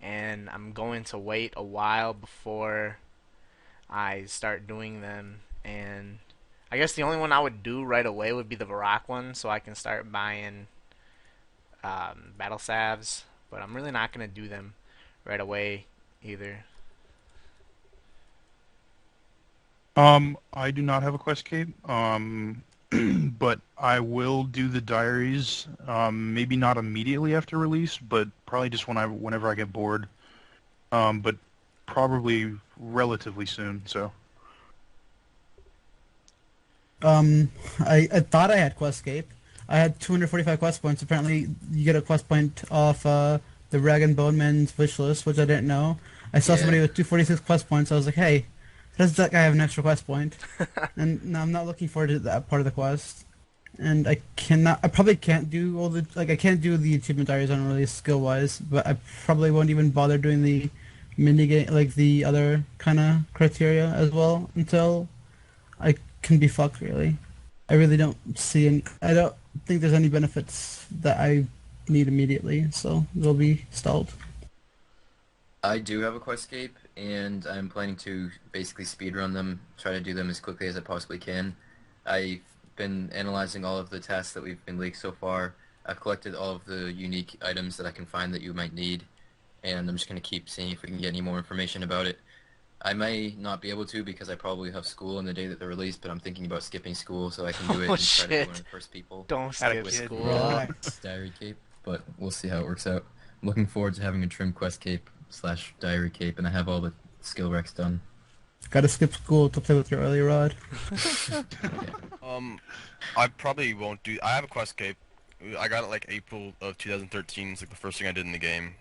and I'm going to wait a while before I start doing them. And I guess the only one I would do right away would be the Varrock one, so I can start buying battle salves. But I'm really not gonna do them right away either. I do not have a quest cape. But I will do the diaries. Maybe not immediately after release, but probably just whenever I get bored. But probably relatively soon. So. I thought I had Questcape. I had 245 quest points. Apparently, you get a quest point off the Rag and Bone Man's wish list, which I didn't know. I saw Yeah. somebody with 246 quest points. I was like, hey, does that guy have an extra quest point? And no, I'm not looking forward to that part of the quest. And I probably can't do all the, like, I can't do the achievement diaries on release skill wise, but I probably won't even bother doing the mini game, like the other kind of criteria as well until I can be fucked, really. I really don't see any. I don't think there's any benefits that I need immediately, so they'll be stalled. I do have a Questscape, and I'm planning to basically speedrun them, try to do them as quickly as I possibly can. I've been analyzing all of the tasks that we've been leaked so far. I've collected all of the unique items that I can find that you might need, and I'm just going to keep seeing if we can get any more information about it. I may not be able to because I probably have school on the day that they're released, but I'm thinking about skipping school so I can do it Oh and try to be one of shit! the first people Don't Had a skip kid. school. Relax. diary cape, but we'll see how it works out. I'm looking forward to having a trim quest cape slash diary cape, and I have all the skill recs done. Gotta skip school to play with your early rod. Um, I probably won't do. I have a quest cape. I got it like April of 2013. It's like the first thing I did in the game.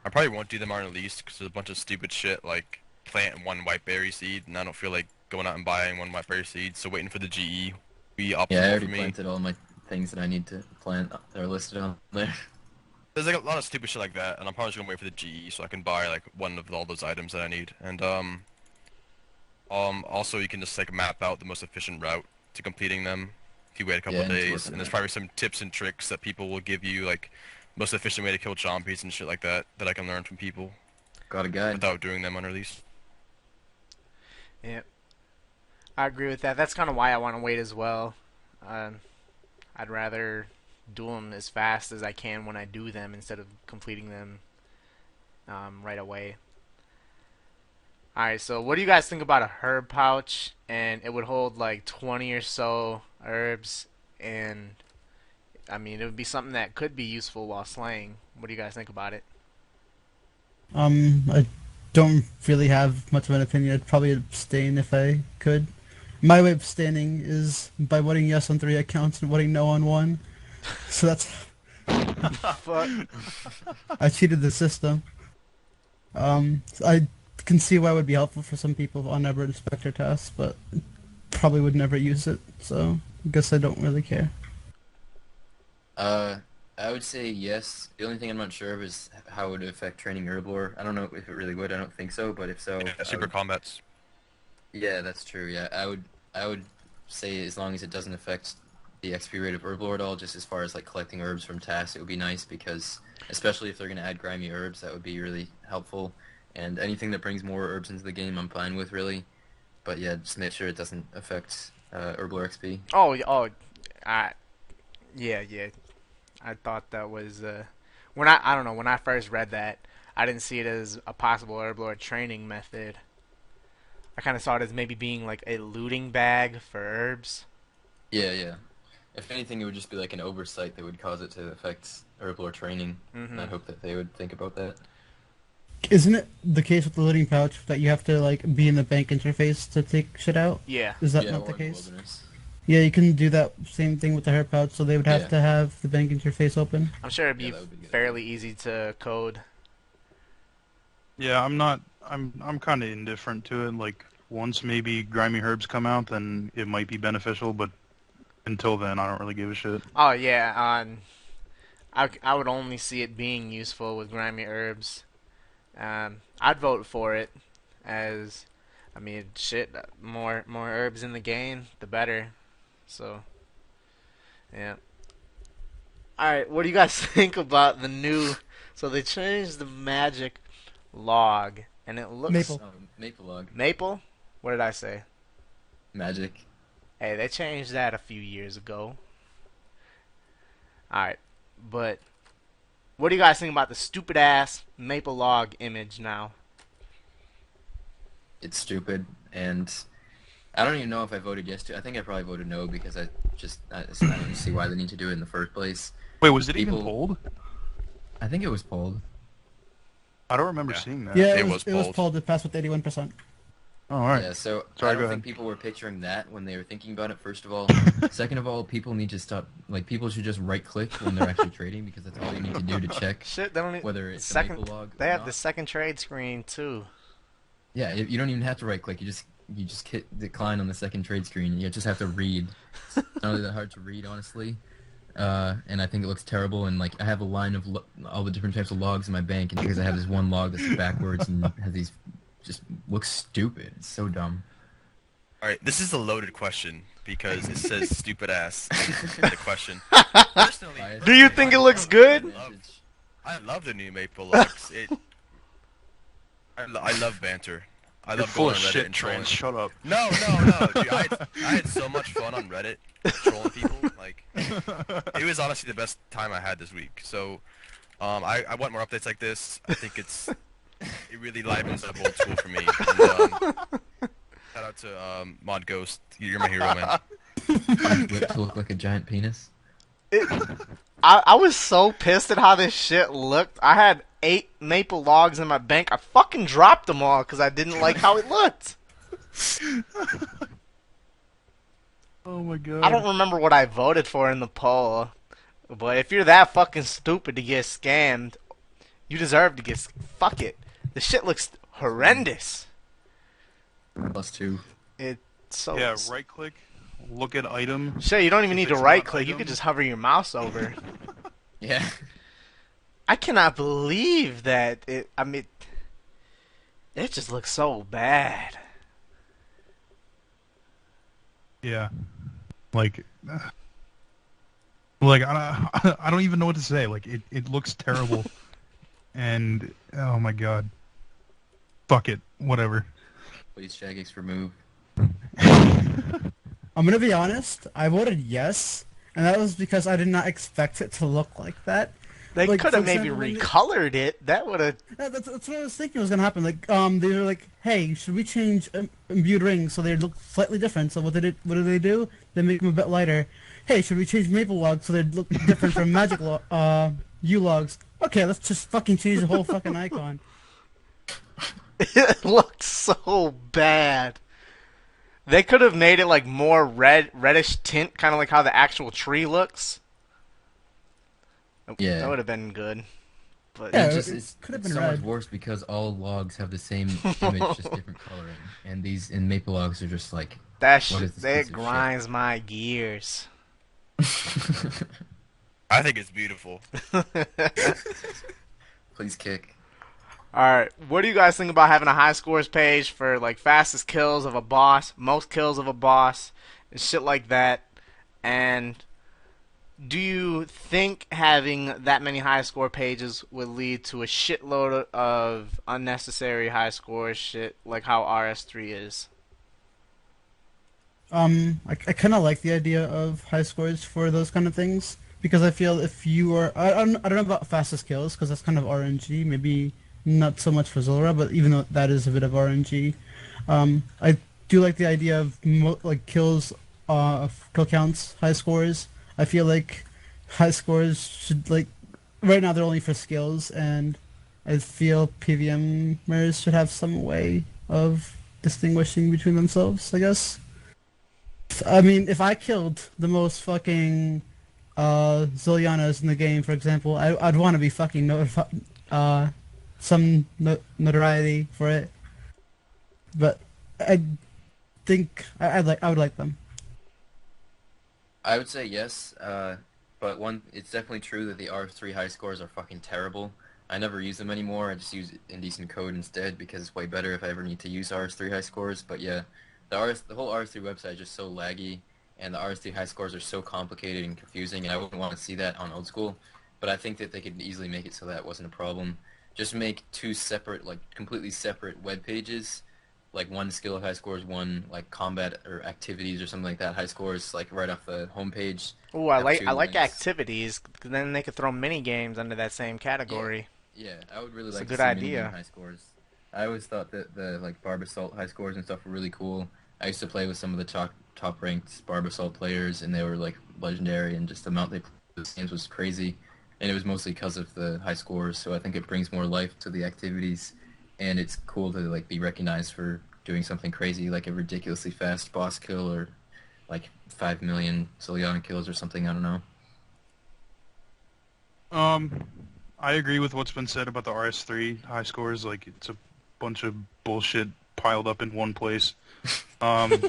I probably won't do them on release because there's a bunch of stupid shit like plant one whiteberry seed, and I don't feel like going out and buying one whiteberry seed. So waiting for the GE will be Yeah, I optimal already for me. planted all my things that I need to plant that are listed on there. There's like a lot of stupid shit like that, and I'm probably just gonna wait for the GE so I can buy like one of all those items that I need. And also you can just like map out the most efficient route to completing them if you wait a couple Yeah, of I need to work days. on And there's that. probably some tips and tricks that people will give you, like most efficient way to kill zombies and shit like that, that I can learn from people Got a guide. without doing them on release. Yeah, I agree with that. That's kind of why I want to wait as well. I'd rather do them as fast as I can when I do them instead of completing them right away. Alright, so what do you guys think about a herb pouch? And it would hold like 20 or so herbs, and I mean, it would be something that could be useful while slaying. What do you guys think about it? I don't really have much of an opinion. I'd probably abstain if I could. My way of abstaining is by voting yes on 3 accounts and voting no on 1. So that's Fuck. I cheated the system. I can see why it would be helpful for some people on Ever Inspector tests, but probably would never use it. So I guess I don't really care. Uh, I would say yes. The only thing I'm not sure of is how it would affect training Herblore. I don't know if it really would. I don't think so, but if so, Yeah, I super would... combats. Yeah, that's true. Yeah, I would say as long as it doesn't affect the XP rate of Herblore at all, just as far as like collecting herbs from tasks, it would be nice because especially if they're gonna add grimy herbs, that would be really helpful. And anything that brings more herbs into the game, I'm fine with really. But yeah, just make sure it doesn't affect Herblore XP. Oh, I Yeah, yeah. I thought that was when I don't know when I first read that, I didn't see it as a possible herblore training method. I kind of saw it as maybe being like a looting bag for herbs. Yeah, yeah. If anything, it would just be like an oversight that would cause it to affect herblore training. And Hmm. I hope that they would think about that. Isn't it the case with the looting pouch that you have to like be in the bank interface to take shit out? Yeah. Is that Yeah, not the or in the case? wilderness. Yeah, you can do that same thing with the hair pouch, so they would have Yeah, to have the bank interface open. I'm sure it'd yeah, be that would be a good idea. fairly easy to code. Yeah, I'm not. I'm kind of indifferent to it. Like once maybe grimy herbs come out, then it might be beneficial. But until then, I don't really give a shit. Oh yeah, I would only see it being useful with grimy herbs. I'd vote for it as, I mean, shit, more herbs in the game, the better. So yeah. All right, what do you guys think about the new? So they changed the magic log, and it looks Maple. Maple log. maple. What did I say? Magic. Hey, they changed that a few years ago. All right, but what do you guys think about the stupid ass maple log image now? It's stupid, and I don't even know if I voted yes to. I think I probably voted no because I don't see why they need to do it in the first place. Wait, was it even People, pulled? I think it was polled. I don't remember Yeah. seeing that. Yeah, It it was was pulled. pulled. It passed with 81%. Oh, all right. Yeah, so Sorry, I go don't ahead. think people were picturing that when they were thinking about it, first of all. Second of all, people need to stop, like, people should just right-click when they're actually trading because that's all you need to do to check Shit, they don't whether it's a second. maple log They or have the not. second trade screen too. Yeah, you don't even have to right-click, you just hit decline on the second trade screen. You just have to read. It's not really that hard to read, honestly. And I think it looks terrible, and, like, I have a line of all the different types of logs in my bank, and because I have this one log that's backwards and has these, just looks stupid. It's so dumb. All right, this is a loaded question because it says "stupid ass" in the question. Personally, Do you think it looks good? I love the new Maple Lux. I love banter. I You're love full going of on Reddit shit, and trolling. Trance. Shut up. No, no, dude. I had so much fun on Reddit trolling people. Like, it was honestly the best time I had this week. So, I want more updates like this. I think it really livens up old school for me. And, shout out to Mod Ghost. You're my hero, man. Whip to look like a giant penis. I was so pissed at how this shit looked. I had 8 maple logs in my bank. I fucking dropped them all because I didn't like how it looked. Oh my god. I don't remember what I voted for in the poll, but if you're that fucking stupid to get scammed, you deserve to get. Fuck it. The shit looks horrendous. +2. It's so. Yeah, right click, look at item. Shit, you don't even If need to it's right not click. You item- can just hover your mouse over. Yeah. I cannot believe that it. I mean, it just looks so bad. Yeah. Like, I don't even know what to say. Like, it looks terrible. And, oh my god. Fuck it. Whatever. Please, Jagex, remove. I'm gonna be honest. I voted yes, and that was because I did not expect it to look like that. They Like, could for have maybe example, when they- recolored it. That would have. That's what I was thinking was gonna happen. Like, they were like, "Hey, should we change imbued rings so they look slightly different?" So what What do? They make them a bit lighter. Hey, should we change maple logs so they look different from magic U logs? Okay, let's just fucking change the whole fucking icon. It looks so bad. They could have made it like more reddish tint, kind of like how the actual tree looks. Yeah. That would have been good. But Yeah, It's could have it's been so much red. worse because all logs have the same image, just different coloring. And these maple logs are just like. that What shit, is this piece that of shit? grinds my gears. I think it's beautiful. Please kick. Alright, what do you guys think about having a high scores page for like fastest kills of a boss, most kills of a boss, and shit like that? And do you think having that many high score pages would lead to a shitload of unnecessary high score shit like how RS3 is? I kind of like the idea of high scores for those kind of things. because I feel if you are, I don't know about fastest kills because that's kind of RNG. Maybe not so much for Zora, but even though that is a bit of RNG, I do like the idea of like kills, kill counts, high scores. I feel like high scores should like right now they're only for skills, and I feel PVMers should have some way of distinguishing between themselves. I guess. I mean, if I killed the most fucking Zillyanas in the game, for example, I'd want to be fucking uh, some notoriety for it. But I think I would like them. I would say yes, but it's definitely true that the R3 high scores are fucking terrible. I never use them anymore. I just use indecent code instead because it's way better if I ever need to use RS3 high scores. But yeah, the whole RS3 website is just so laggy, and the RS3 high scores are so complicated and confusing, and I wouldn't want to see that on old school. But I think that they could easily make it so that wasn't a problem. Just make two separate, like completely separate web pages, like one skill high scores, one like combat or activities or something like that high scores, like right off the homepage. Ooh, Have I two like links. activities. 'Cause then they could throw mini games under that same Yeah, category. yeah. I would really It's a like to good see minigame idea. high scores. I always thought that the like Barbasalt high scores and stuff were really cool. I used to play with some of the top ranked Barbasalt players, and they were like legendary, and just the amount they played those games was crazy. And it was mostly because of the high scores. So I think it brings more life to the activities, and it's cool to like be recognized for doing something crazy like a ridiculously fast boss kill or like 5 million Zillion kills or something. I don't know. Um, I agree with what's been said about the RS3 high scores. Like, it's a bunch of bullshit piled up in one place. Um,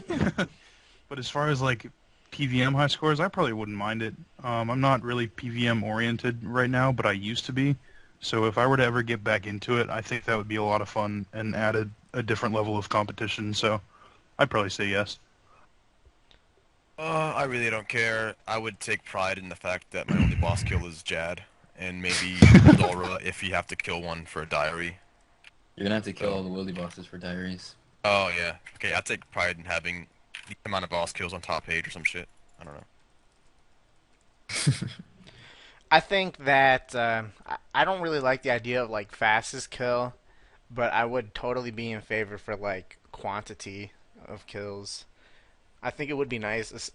but as far as like PVM high scores, I probably wouldn't mind it. I'm not really PVM oriented right now, but I used to be. So if I were to ever get back into it, I think that would be a lot of fun and add a different level of competition. So I'd probably say yes. I really don't care. I would take pride in the fact that my only boss kill is Jad, and maybe Dora if you have to kill one for a diary. You're gonna have to kill So, all the Willy bosses for Diaries. oh yeah, okay. I take pride in having the amount of boss kills on top page or some shit. I don't know. I think that I don't really like the idea of like fastest kill, but I would totally be in favor for like quantity of kills. I think it would be nice.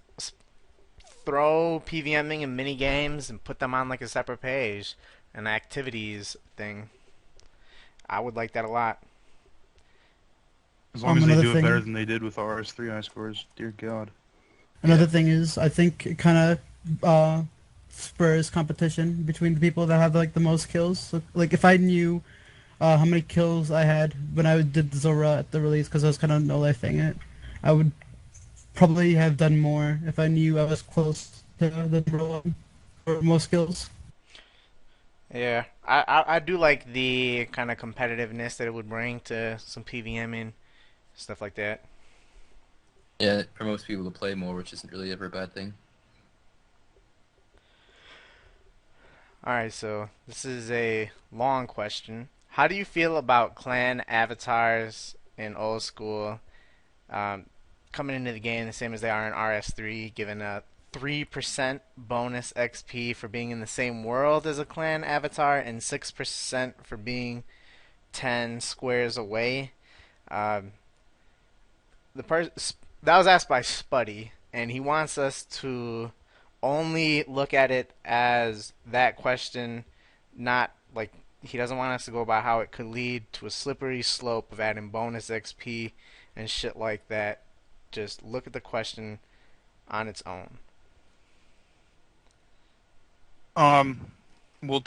Throw PVMing in mini games and put them on like a separate page, an activities thing. I would like that a lot. As long as they Another do it better thing, than they did with RS3 high scores, dear God. Yeah. another thing is I think it kind of spurs competition between the people that have like the most kills. So, like if I knew how many kills I had when I did Zora at the release, because I was kind of no-lifing it, I would probably have done more if I knew I was close to the number one for most kills. Yeah, I do like the kind of competitiveness that it would bring to some PVMing stuff like that. Yeah, it promotes people to play more, which isn't really ever a bad thing. All right, so this is a long question. How do you feel about clan avatars in old school um, coming into the game the same as they are in RS3, given a 3% bonus XP for being in the same world as a clan avatar and 6% for being 10 squares away? Um, the person that was asked by Spuddy, and he wants us to only look at it as that question, not like he doesn't want us to go by how it could lead to a slippery slope of adding bonus XP and shit like that. Just look at the question on its own. Um, well,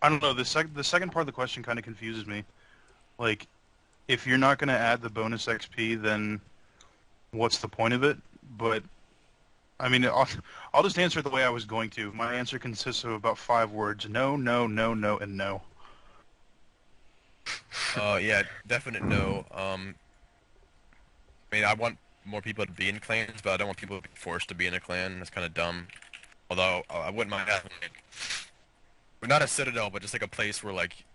I don't know, the second part of the question kind of confuses me. Like, if you're not going to add the bonus XP, then what's the point of it? But I mean, I'll just answer it the way I was going to. My answer consists of about 5 words: no, no, no, no, and no. Yeah, definite no. I mean, I want more people to be in clans, but I don't want people to be forced to be in a clan. That's kind of dumb. Although I wouldn't mind having like, well, not a citadel, but just like a place where like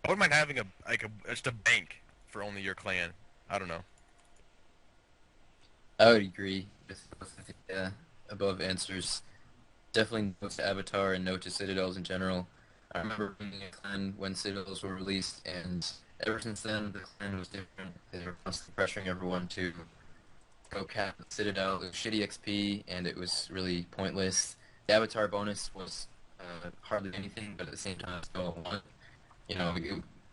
I wouldn't mind having just a bank for only your clan. I don't know. I would agree. Yeah. above answers. Definitely no to Avatar and no to Citadels in general. I remember being a clan when Citadels were released, and ever since then the clan was different. They were constantly pressuring everyone to go cap the Citadel. It was shitty XP, and it was really pointless. The Avatar bonus was hardly anything, but at the same time, it's still a one. You know,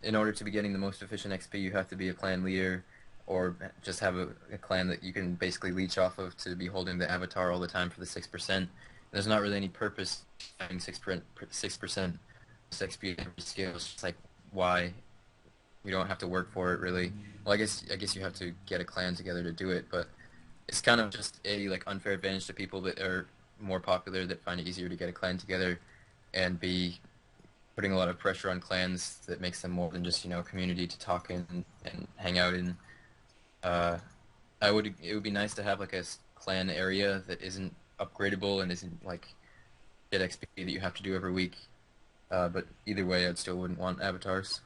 in order to be getting the most efficient XP, you have to be a clan leader, or just have a clan that you can basically leech off of to be holding the Avatar all the time for the 6%. There's not really any purpose having 6% XP at every scale. It's just like, why? You don't have to work for it, really. Well, I guess you have to get a clan together to do it, but it's kind of just a like unfair advantage to people that are more popular, that find it easier to get a clan together, and be putting a lot of pressure on clans that makes them more than just, you know, a community to talk in and hang out in. Uh, it would be nice to have like a clan area that isn't upgradable and isn't like get XP that you have to do every week. But either way, I'd still wouldn't want avatars.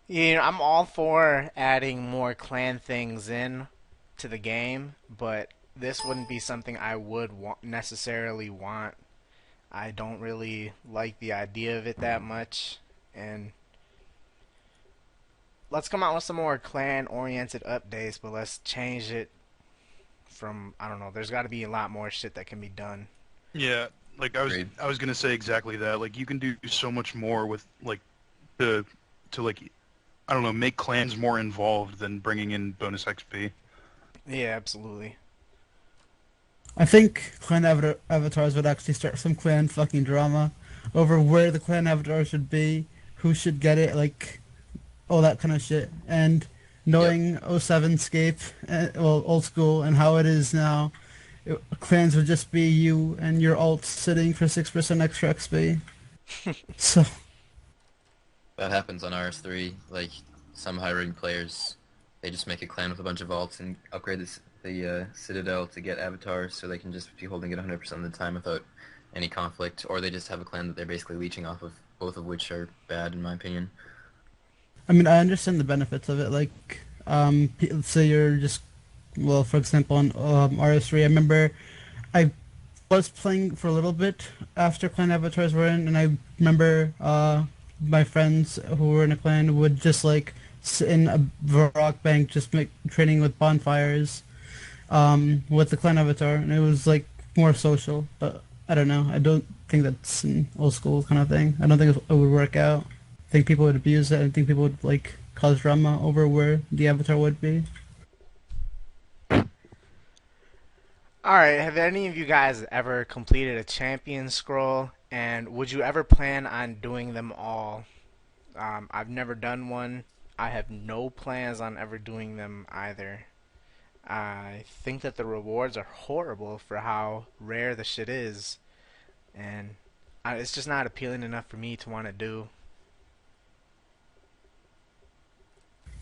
You know, I'm all for adding more clan things in to the game, but this wouldn't be something I would necessarily want. I don't really like the idea of it that much, and let's come out with some more clan-oriented updates, but let's change it from, I don't know, there's got to be a lot more shit that can be done. Yeah, like Agreed. I was gonna say exactly that. Like you can do so much more with like to like I don't know, make clans more involved than bringing in bonus XP. Yeah, absolutely. I think clan avatars would actually start some clan fucking drama over where the clan avatar should be, who should get it, like all that kind of shit. And Yep. knowing '07 Scape, well, old school, and how it is now, clans would just be you and your alt sitting for 6% extra XP. So, That happens on RS3. Like, some high-rank players, they just make a clan with a bunch of alts and upgrade the Citadel to get avatars, so they can just be holding it 100% of the time without any conflict, or they just have a clan that they're basically leeching off of, both of which are bad in my opinion. I mean, I understand the benefits of it. Like, let's say you're just, well, for example, on RS3, I remember I was playing for a little bit after clan avatars were in, and I remember my friends who were in a clan would just like sit in a rock bank, just make training with bonfires, with the clan avatar, and it was like more social. But I don't know. I don't think that's an old school kind of thing. I don't think it would work out. I think people would abuse it. I think people would like cause drama over where the avatar would be. Alright, have any of you guys ever completed a champion scroll? And would you ever plan on doing them all? I've never done one. I have no plans on ever doing them either. I think that the rewards are horrible for how rare the shit is, and it's just not appealing enough for me to want to do.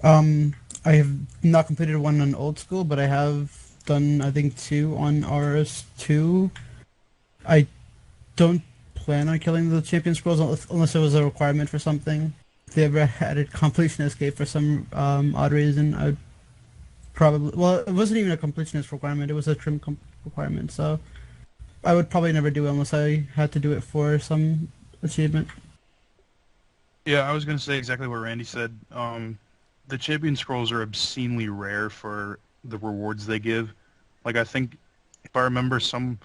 I have not completed one on old school, but I have done I think two on RS2. I don't plan on killing the champion scrolls unless it was a requirement for something. If they ever added completion escape for some odd reason, I would probably. Well, it wasn't even a completionist requirement; it was a trim requirement. So I would probably never do it unless I had to do it for some achievement. Yeah, I was gonna say exactly what Randy said. The champion scrolls are obscenely rare for the rewards they give. Like I think if I remember some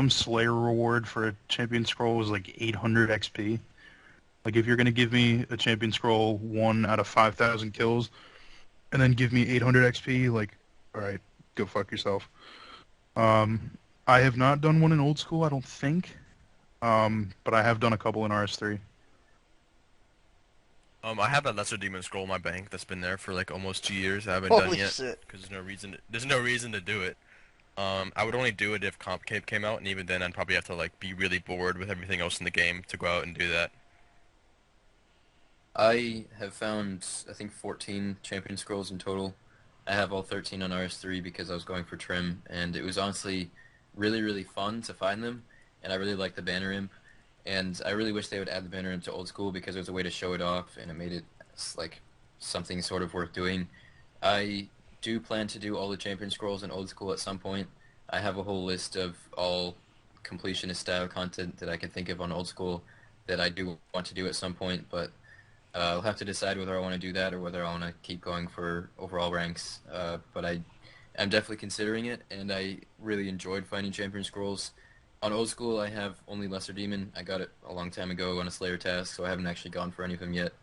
Slayer reward for a champion scroll was like 800 XP. Like if you're gonna give me a champion scroll 1 out of 5,000 kills and then give me 800 XP, like, all right, go fuck yourself. Um, I have not done one in old school, I don't think. But I have done a couple in RS3. I have that Lesser Demon Scroll in my bank that's been there for like almost 2 years. I haven't done Holy yet shit. because there's no reason to do it. I would only do it if Comp Cape came out, and even then I'd probably have to like be really bored with everything else in the game to go out and do that. I have found, I think, 14 champion scrolls in total. I have all 13 on RS3 because I was going for trim, and it was honestly really, really fun to find them, and I really like the banner imp, and I really wish they would add the banner imp to old school because it was a way to show it off, and it made it like something sort of worth doing. I do plan to do all the champion scrolls in old school at some point. I have a whole list of all completionist style content that I can think of on old school that I do want to do at some point, but I'll have to decide whether I want to do that or whether I want to keep going for overall ranks. But I'm definitely considering it, and I really enjoyed finding champion scrolls. On old school, I have only Lesser Demon. I got it a long time ago on a Slayer task, so I haven't actually gone for any of them yet.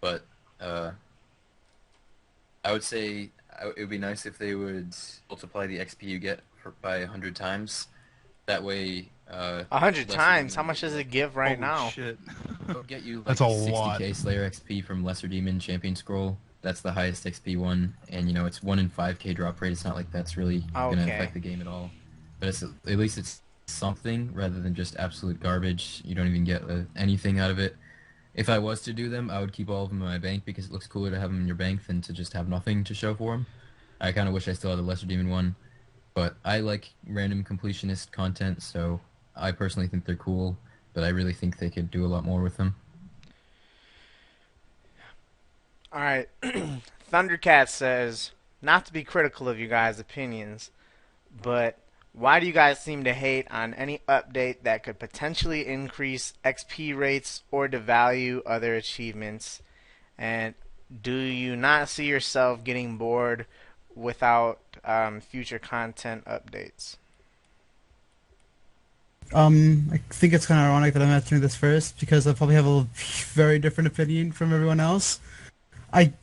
But uh, I would say it would be nice if they would multiply the XP you get by 100 times. That way, 100 Lesser times. Demon How would much get you does like it give right Holy now? shit. it'll get you That's like a lot. 60k Slayer XP from Lesser Demon Champion Scroll. That's the highest XP one, and it's 1 in 5k drop rate. It's not like that's really gonna Okay. affect the game at all, but at least it's something rather than just absolute garbage. You don't even get anything out of it. If I was to do them, I would keep all of them in my bank because it looks cooler to have them in your bank than to just have nothing to show for them. I kind of wish I still had the Lesser Demon one, but I like random completionist content, so I personally think they're cool, but I really think they could do a lot more with them. All right. Thundercat says, not to be critical of you guys' opinions, but why do you guys seem to hate on any update that could potentially increase XP rates or devalue other achievements? And do you not see yourself getting bored without future content updates? I think it's kind of ironic that I'm answering this first because I probably have a very different opinion from everyone else. I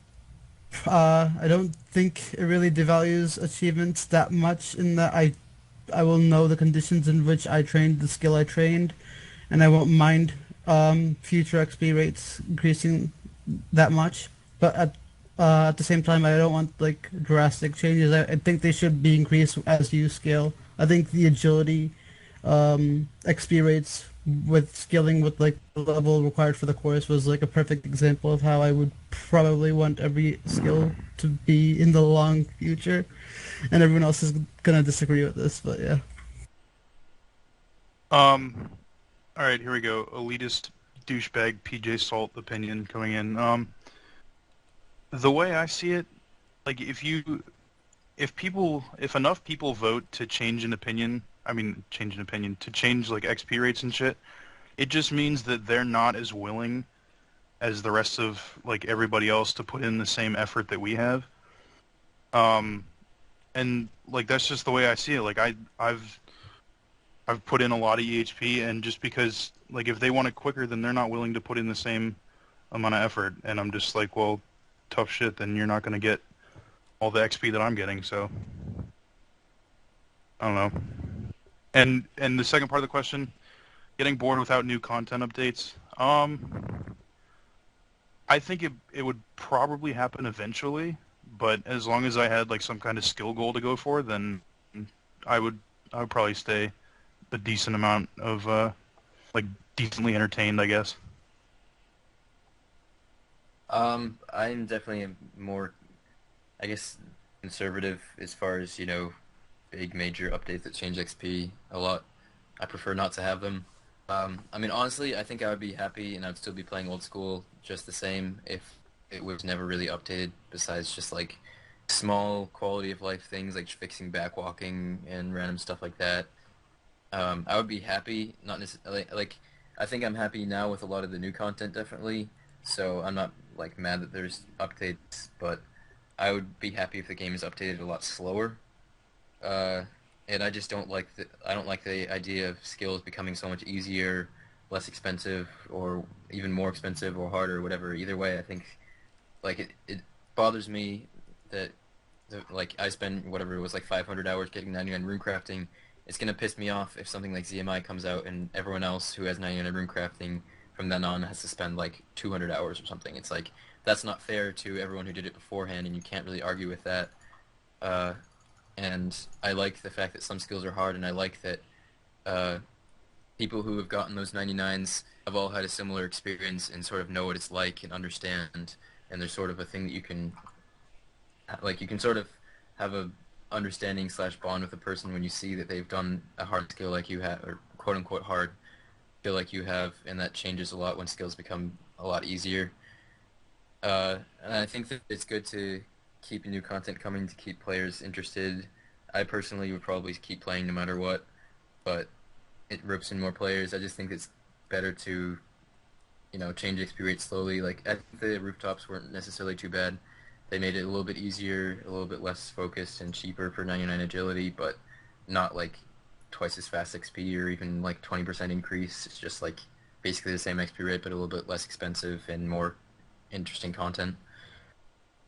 I don't think it really devalues achievements that much in that I will know the conditions in which I trained the skill I trained, and I won't mind future XP rates increasing that much. But at the same time, I don't want like drastic changes. I think they should be increased as you scale. I think the agility XP rates with scaling with like the level required for the course was like a perfect example of how I would probably want every skill to be in the long future. And everyone else is gonna disagree with this, but yeah. Um, all right, here we go. Elitist douchebag PJ Salt opinion coming in. The way I see it, like if enough people vote to change an opinion, to change like XP rates and shit, it just means that they're not as willing as the rest of like everybody else to put in the same effort that we have. Um, and like that's just the way I see it. Like I've put in a lot of EHP, and just because like if they want it quicker, then they're not willing to put in the same amount of effort, and I'm just like, well, tough shit. Then you're not gonna get all the XP that I'm getting. So I don't know. And the second part of the question, getting bored without new content updates. I think it would probably happen eventually, but as long as I had like some kind of skill goal to go for, then I would I would probably stay a decent amount of like decently entertained, I guess. I'm definitely more, I guess, conservative as far as, big major updates that change XP a lot. I prefer not to have them. I mean, honestly, I think I would be happy and I'd still be playing old school just the same if it was never really updated, besides just like small quality of life things like fixing backwalking and random stuff like that. I would be happy, not necessarily like I think I'm happy now with a lot of the new content definitely. So I'm not like mad that there's updates, but I would be happy if the game is updated a lot slower. Uh, and I just don't like the idea of skills becoming so much easier, less expensive, or even more expensive or harder, whatever. Either way, I think like it bothers me that like I spend whatever it was like 500 hours getting 99 rune crafting. It's gonna piss me off if something like ZMI comes out and everyone else who has 99 rune crafting from then on has to spend like 200 hours or something. It's like that's not fair to everyone who did it beforehand, and you can't really argue with that. Uh, and I like the fact that some skills are hard, and I like that uh, people who have gotten those 99s have all had a similar experience and sort of know what it's like and understand. And there's sort of a thing that you can sort of have a understanding slash bond with a person when you see that they've done a hard skill like you have, or quote unquote hard skill like you have, and that changes a lot when skills become a lot easier. And I think that it's good to keep new content coming to keep players interested. I personally would probably keep playing no matter what, but it ropes in more players. I just think it's better to, change XP rate slowly. Like, I think the rooftops weren't necessarily too bad. They made it a little bit easier, a little bit less focused and cheaper for 99 agility, but not like twice as fast XP or even like 20% increase. It's just like basically the same XP rate, but a little bit less expensive and more interesting content.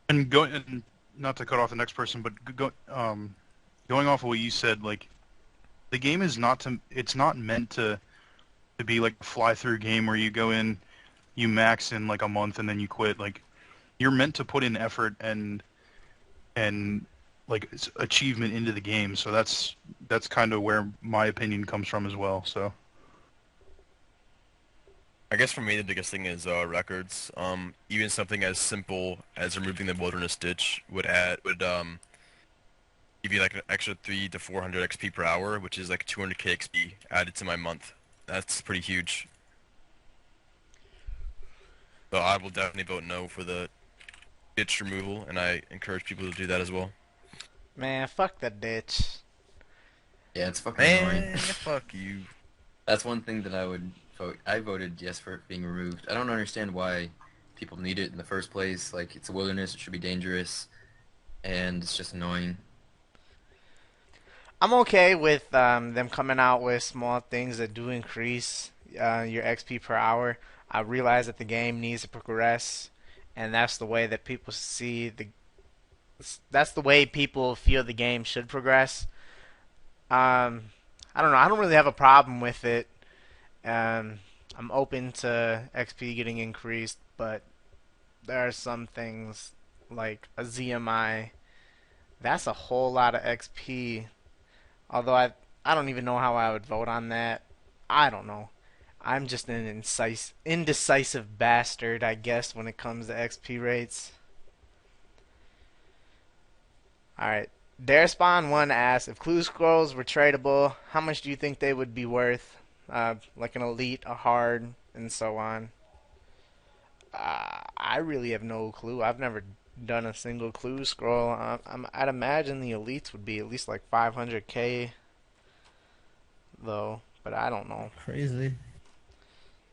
And not to cut off the next person, but going off of what you said, like the game is it's not meant to be like a fly through game where you go in, you max in like a month and then you quit. Like you're meant to put in effort and like achievement into the game. So that's kind of where my opinion comes from as well. So I guess for me the biggest thing is records. Even something as simple as removing the wilderness ditch would give you like an extra 3 to 400 XP per hour, which is like 200k XP added to my month. That's pretty huge. So I will definitely vote no for the ditch removal, and I encourage people to do that as well. Man, fuck the ditch. Yeah, it's fucking annoying. Man, fuck you. That's one thing that I would vote. I voted yes for it being removed. I don't understand why people need it in the first place. Like, it's a wilderness, it should be dangerous, and it's just annoying. I'm okay with them coming out with small things that do increase your XP per hour. I realize that the game needs to progress, and that's the way that people see the. That's the way people feel the game should progress. I don't know. I don't really have a problem with it. Um, I'm open to XP getting increased, but there are some things like a ZMI. That's a whole lot of XP. Although I don't even know how I would vote on that. I don't know. I'm just an indecisive bastard, I guess, when it comes to XP rates. Alright. Darespawn1 asks, if clue scrolls were tradable, how much do you think they would be worth? Like an elite, a hard, and so on. I really have no clue. I've never done a single clue scroll. I'd imagine the elites would be at least like 500k, though, but I don't know. Crazy.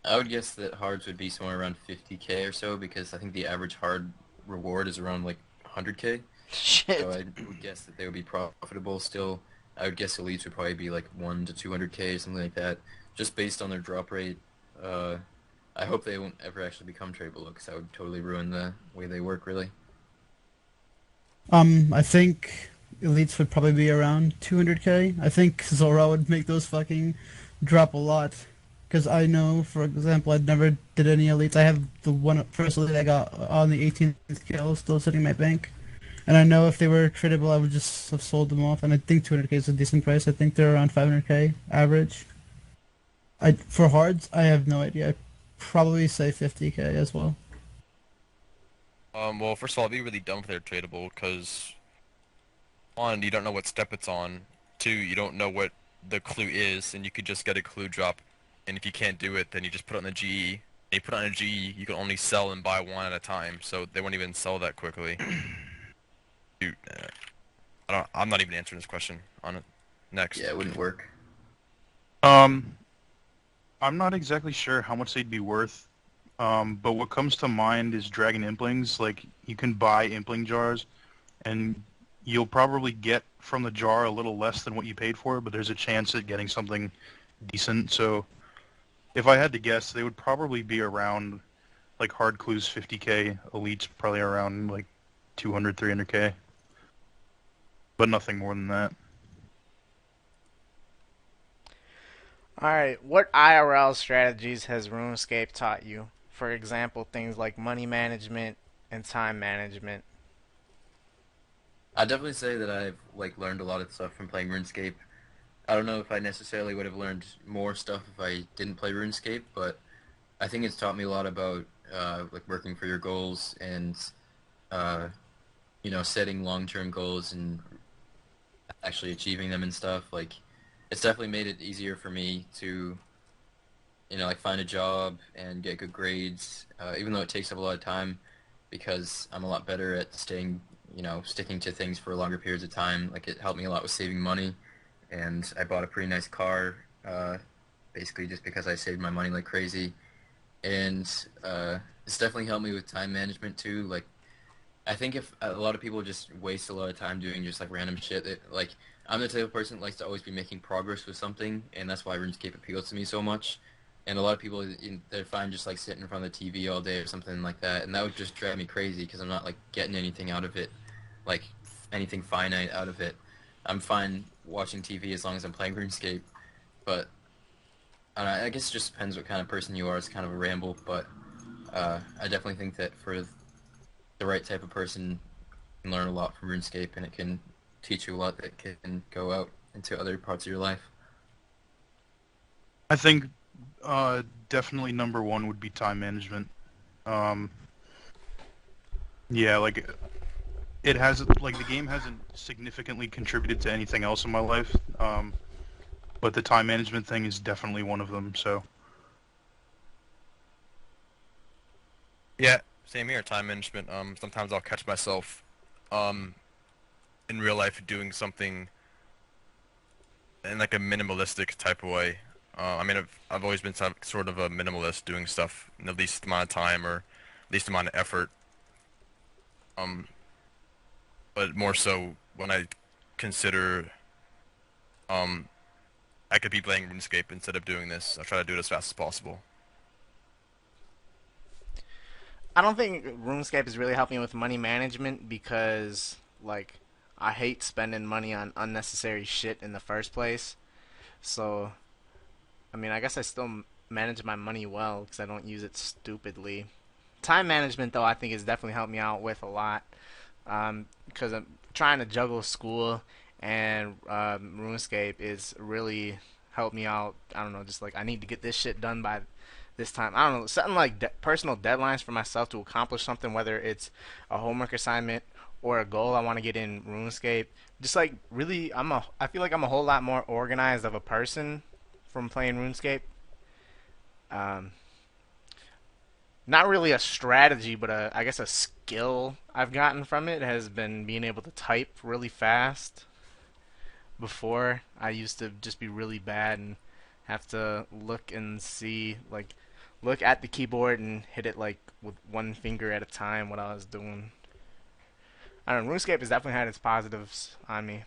I would guess that hards would be somewhere around 50k or so because I think the average hard reward is around like 100k. So Shit. I would guess that they would be profitable still. I would guess elites would probably be like 1 to 200k or something like that, just based on their drop rate. Uh, I hope they won't ever actually become tradable because that would totally ruin the way they work, really. I think elites would probably be around 200k. I think Zora would make those fucking drop a lot. Because I know, for example, I never did any elites. I have the one first elite I got on the 18th kill still sitting in my bank. And I know if they were tradable, I would just have sold them off. And I think 200k is a decent price. I think they're around 500k average. For hards, I have no idea. I'd probably say 50k as well. Well, first of all, it'd be really dumb if they're tradable, because one, you don't know what step it's on. Two, you don't know what the clue is, and you could just get a clue drop. And if you can't do it, then you just put it on the GE. And you put it on a GE, you can only sell and buy one at a time, so they won't even sell that quickly. Dude, I'm not even answering this question. On it. Next. Yeah, it wouldn't work. um, I'm not exactly sure how much they'd be worth. But what comes to mind is Dragon Implings. Like you can buy Impling jars, and you'll probably get from the jar a little less than what you paid for, but there's a chance at getting something decent. So if I had to guess, they would probably be around like hard clues 50k, elites probably around like 200, 300k, but nothing more than that. Alright, what IRL strategies has RuneScape taught you? For example, things like money management and time management. I'd definitely say that I've like learned a lot of stuff from playing RuneScape. I don't know if I necessarily would have learned more stuff if I didn't play RuneScape, but I think it's taught me a lot about like working for your goals and uh, setting long-term goals and actually achieving them and stuff. Like, it's definitely made it easier for me to, like find a job and get good grades, even though it takes up a lot of time because I'm a lot better at staying sticking to things for longer periods of time. Like it helped me a lot with saving money, and I bought a pretty nice car, basically just because I saved my money like crazy. And it's definitely helped me with time management too. Like I think if a lot of people just waste a lot of time doing just like random shit that like I'm the type of person that likes to always be making progress with something, and that's why RuneScape appeals to me so much. And a lot of people they're fine just like sitting in front of the TV all day or something like that, and that would just drive me crazy because I'm not like getting anything out of it, like anything finite out of it. I'm fine watching TV as long as I'm playing RuneScape, but I guess it just depends what kind of person you are. It's kind of a ramble, but I definitely think that for the right type of person, you can learn a lot from RuneScape, and it can teach you a lot that can go out into other parts of your life. I think definitely number one would be time management. Um, yeah, like it has like the game hasn't significantly contributed to anything else in my life, but the time management thing is definitely one of them. So Yeah, same here. Time management. Sometimes I'll catch myself, um, in real life doing something in like a minimalistic type of way. I mean, I've always been sort of a minimalist, doing stuff in the least amount of time or least amount of effort. Um, but more so when I consider, um, I could be playing RuneScape instead of doing this. I try to do it as fast as possible. I don't think RuneScape is really helping with money management because, like, I hate spending money on unnecessary shit in the first place. So, I mean, I guess I still manage my money well because I don't use it stupidly. Time management, though, I think has definitely helped me out with a lot because I'm trying to juggle school and RuneScape is really helped me out. I don't know, just like I need to get this shit done by this time. I don't know, something like personal deadlines for myself to accomplish something, whether it's a homework assignment or a goal I want to get in RuneScape. Just like really, I feel like I'm a whole lot more organized of a person from playing RuneScape. Um, Not really a strategy, but I guess a skill I've gotten from it has been being able to type really fast. Before, I used to just be really bad and have to look and see, like, look at the keyboard and hit it like with one finger at a time what I was doing. I don't know, RuneScape has definitely had its positives on me.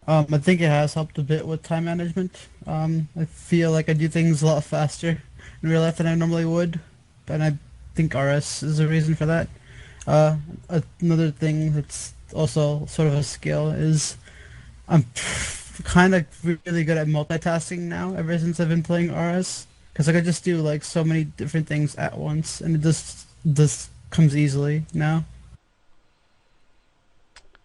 I think it has helped a bit with time management. I feel like I do things a lot faster in real life than I normally would, and I think RS is a reason for that. Uh, Another thing that's also sort of a skill is I'm kind of really good at multitasking now ever since I've been playing RS. Because I could just do like so many different things at once, and it just comes easily now.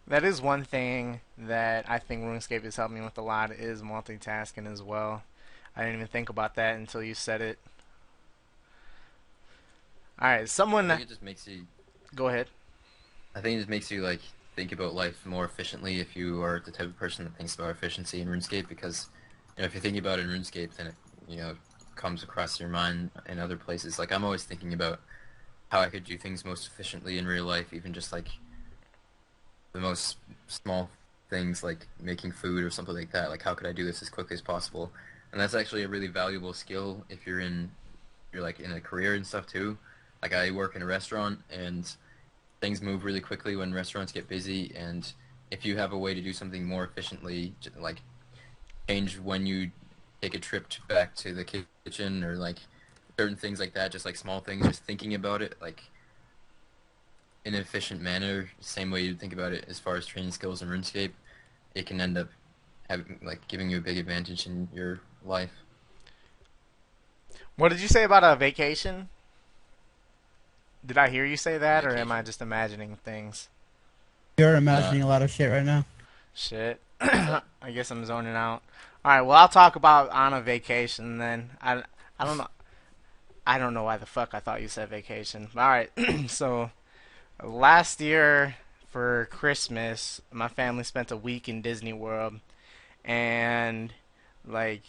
That is one thing that I think RuneScape has helped me with a lot is multitasking as well. I didn't even think about that until you said it. All right, I think someone it just makes you. go ahead. I think it just makes you like think about life more efficiently if you are the type of person that thinks about efficiency in RuneScape. Because if you're thinking about it in RuneScape, then it comes across your mind in other places. Like I'm always thinking about how I could do things most efficiently in real life, even just like the most small things like making food or something like that. Like how could I do this as quickly as possible? And that's actually a really valuable skill if you're like in a career and stuff too. Like I work in a restaurant and things move really quickly when restaurants get busy, and if you have a way to do something more efficiently, like change when you take a trip back to the kitchen or like certain things like that, just like small things, just thinking about it like in an efficient manner, same way you think about it as far as training skills in RuneScape, it can end up having like giving you a big advantage in your life. What did you say about a vacation? Did I hear you say that, or am I Vacation. just imagining things? You're No, imagining a lot of shit right now. Shit. what's that? I guess I'm zoning out. All right, well, I'll talk about on a vacation then. I don't know. I don't know why the fuck I thought you said vacation. All right, so last year for Christmas, my family spent a week in Disney World, and like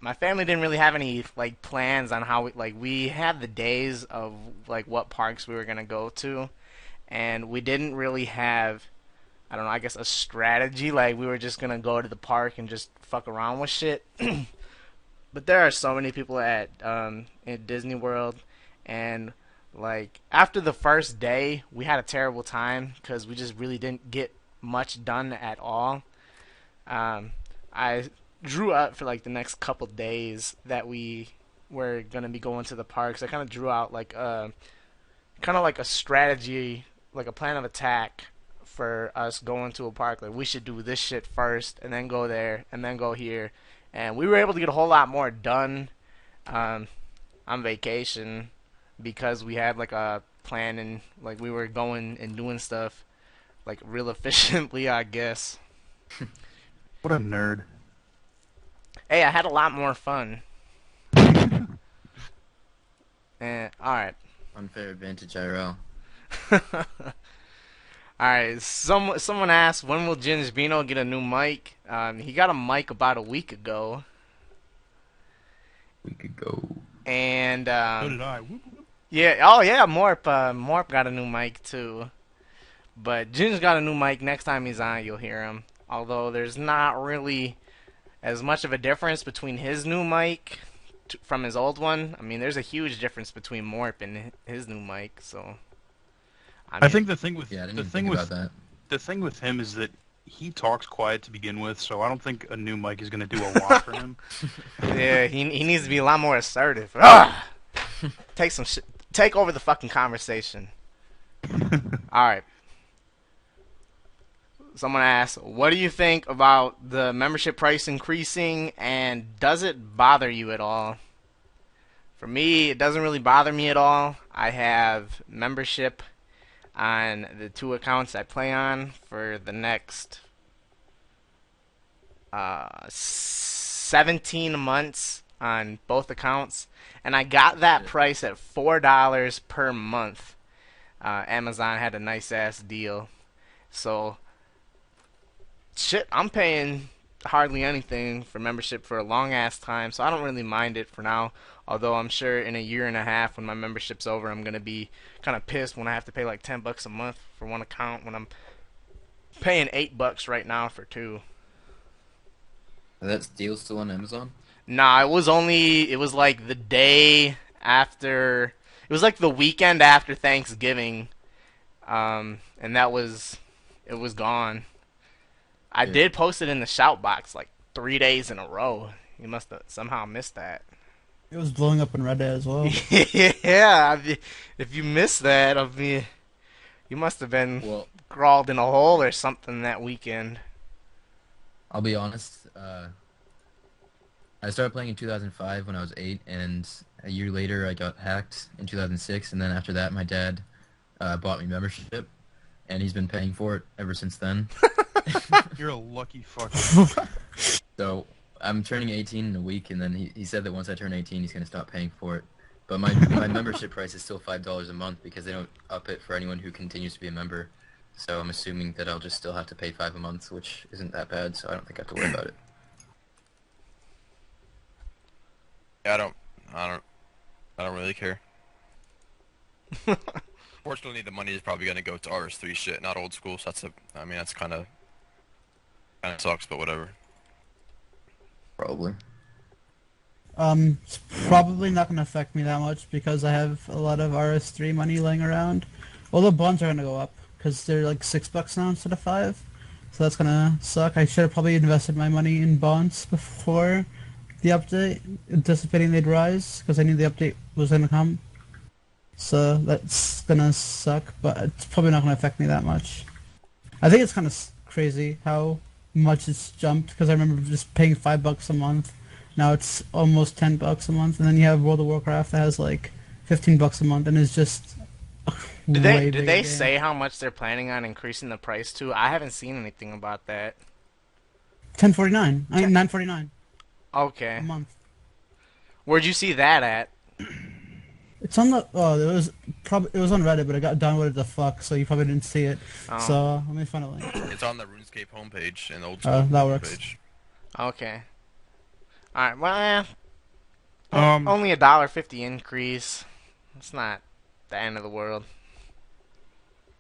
my family didn't really have any like plans on how we had the days of like what parks we were gonna go to, and we didn't really have, I don't know, I guess a strategy. Like we were just gonna go to the park and just fuck around with shit. But there are so many people at in Disney World, and like after the first day, we had a terrible time because we just really didn't get much done at all. Um, I drew up for like the next couple days that we were gonna be going to the parks. I kind of drew out like kind of like a strategy, like a plan of attack for us going to a park. Like we should do this shit first, and then go there, and then go here. And we were able to get a whole lot more done um, on vacation because we had like a plan and like we were going and doing stuff like real efficiently, I guess. What a nerd. Hey, I had a lot more fun. And all right. Unfair advantage IRL. Alright, someone asked when will Ginge Bino get a new mic? He got a mic about a week ago, We could go. and So did I. yeah, oh yeah, Morp got a new mic too. But Ginge got a new mic. Next time he's on, you'll hear him. Although there's not really as much of a difference between his new mic from his old one. I mean, there's a huge difference between Morp and his new mic. So I think the thing with Yeah, I didn't the even thing think with about that. the thing with him is that he talks quiet to begin with, so I don't think a new mic is going to do a lot for him. yeah, he needs to be a lot more assertive. Ah! Take over the fucking conversation. All right. Someone asked, what do you think about the membership price increasing, and does it bother you at all? For me, it doesn't really bother me at all. I have membership on the two accounts I play on for the next 17 months on both accounts, and I got that price at $4 per month. Amazon had a nice ass deal, so shit, I'm paying hardly anything for membership for a long ass time, so I don't really mind it for now. Although I'm sure in a year and a half when my membership's over, I'm gonna be kind of pissed when I have to pay like $10 a month for one account when I'm paying $8 right now for two. Is that deal still on Amazon? Nah, it was like the day after, it was like the weekend after Thanksgiving, and it was gone. I Yeah. did post it in the shout box like 3 days in a row. You must have somehow missed that. It was blowing up in Reddit as well. Yeah, if you missed that, you must have been Well, crawled in a hole or something that weekend. I'll be honest. I started playing in 2005 when I was 8, and a year later I got hacked in 2006, and then after that my dad bought me membership, and he's been paying for it ever since then. You're a lucky fucker. So I'm turning 18 in a week, and then he said that once I turn 18 he's going to stop paying for it. But my membership price is still $5 a month because they don't up it for anyone who continues to be a member. So I'm assuming that I'll just still have to pay $5 a month, which isn't that bad, so I don't think I have to worry about it. Yeah, I don't really care. Fortunately, the money is probably gonna go to RS3 shit, not old school. So I mean, that's kind of sucks, but whatever. Probably. It's probably not going to affect me that much because I have a lot of RS3 money laying around. Well, the bonds are going to go up because they're like $6 now instead of 5. So that's going to suck. I should have probably invested my money in bonds before the update, anticipating they'd rise because I knew the update was going to come. So that's going to suck, but it's probably not going to affect me that much. I think it's kind of crazy how much it's jumped because I remember just paying $5 a month. Now it's almost $10 a month, and then you have World of Warcraft that has like $15 a month, and it's just Did way they bigger game. say how much they're planning on increasing the price to? I haven't seen anything about that. $10.49. I mean $9.49 a Okay. month. Where'd you see that at? It's on the it was on Reddit, but it got downloaded to fuck, so you probably didn't see it. Oh. So let me find a link. It's on the RuneScape homepage and the old Oh, school that works. homepage. Okay. Alright, well, Um, only $1.50 increase. It's not the end of the world.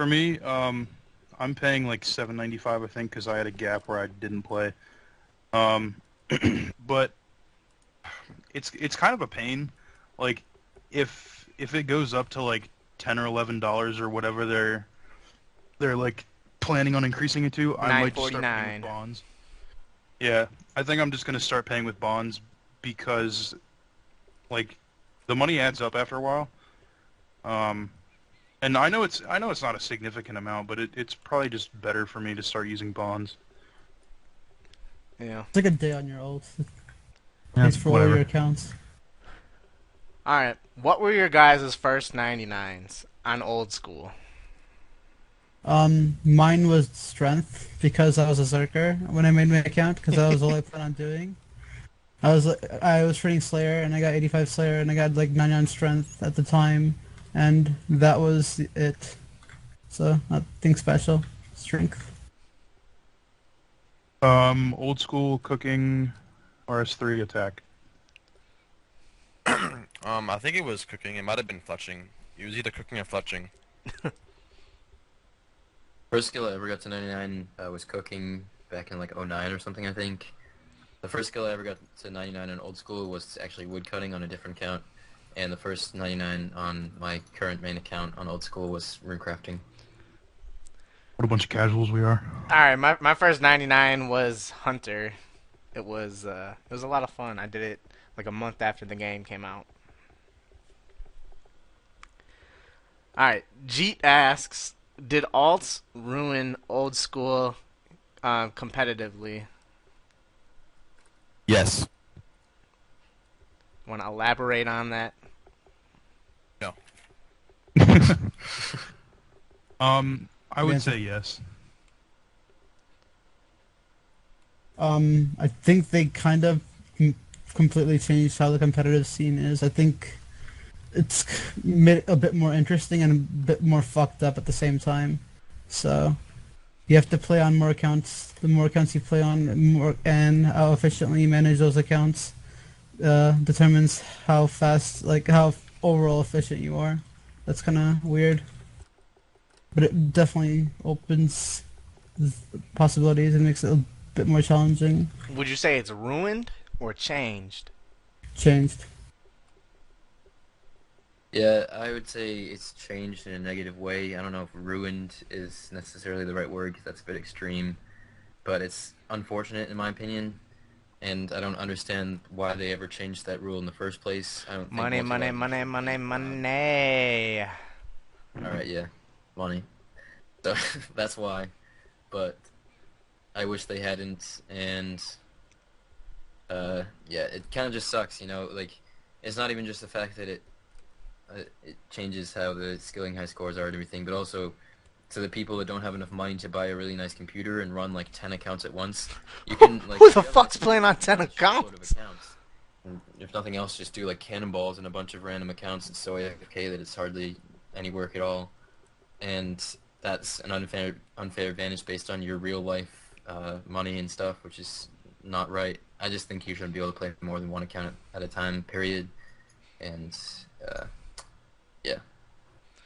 For me, I'm paying like $7.95, I think, because I had a gap where I didn't play. Um, but it's kind of a pain. Like, if it goes up to like $10 or $11 or whatever they're like planning on increasing it to, I might just start paying with 9.49. bonds. Yeah, I think I'm just gonna start paying with bonds because like the money adds up after a while. Um, and I know it's not a significant amount, but it's probably just better for me to start using bonds. Yeah. It's like a day on your ult. Yeah, Pays for all whatever. your accounts. All right. What were your guys' first 99s on old school? Mine was strength because I was a Zerker when I made my account because that was all I planned on doing. I was trading Slayer and I got 85 Slayer and I got like 99 strength at the time, and that was it. So nothing special. Strength. Old school cooking, RS3 attack. I think it was cooking. It might have been fletching. It was either cooking or fletching. First skill I ever got to 99 was cooking back in like '09 or something, I think. The first skill I ever got to 99 in old school was actually woodcutting on a different account, and the first 99 on my current main account on old school was runecrafting. What a bunch of casuals we are. All right. My first 99 was Hunter. It was a lot of fun. I did it like a month after the game came out. All right. Jeet asks, did alts ruin old school competitively? Yes. Want to elaborate on that? No. I would Yes. say yes. I think they kind of completely changed how the competitive scene is. I think it's made it a bit more interesting and a bit more fucked up at the same time. So you have to play on more accounts. The more accounts you play on, more and how efficiently you manage those accounts determines how fast, like how overall efficient you are. That's kind of weird, but it definitely opens possibilities and makes it a bit more challenging. Would you say it's ruined or changed? Changed. Yeah, I would say it's changed in a negative way. I don't know if ruined is necessarily the right word because that's a bit extreme, but it's unfortunate in my opinion, and I don't understand why they ever changed that rule in the first place. I don't think Money, money, multi-login money, should money, be allowed. money. Alright, yeah, money. So that's why, but I wish they hadn't, and yeah, it kind of just sucks, you know, like, it's not even just the fact that it changes how the skilling high scores are and everything, but also to the people that don't have enough money to buy a really nice computer and run like 10 accounts at once, you can like Who if the you have, like, fuck's playing on 10 a shitload of accounts? accounts, and if nothing else, just do like cannonballs and a bunch of random accounts. It's so AFK that it's hardly any work at all, and that's an unfair advantage based on your real life money and stuff, which is not right. I just think you shouldn't be able to play more than one account at a time, period. And yeah.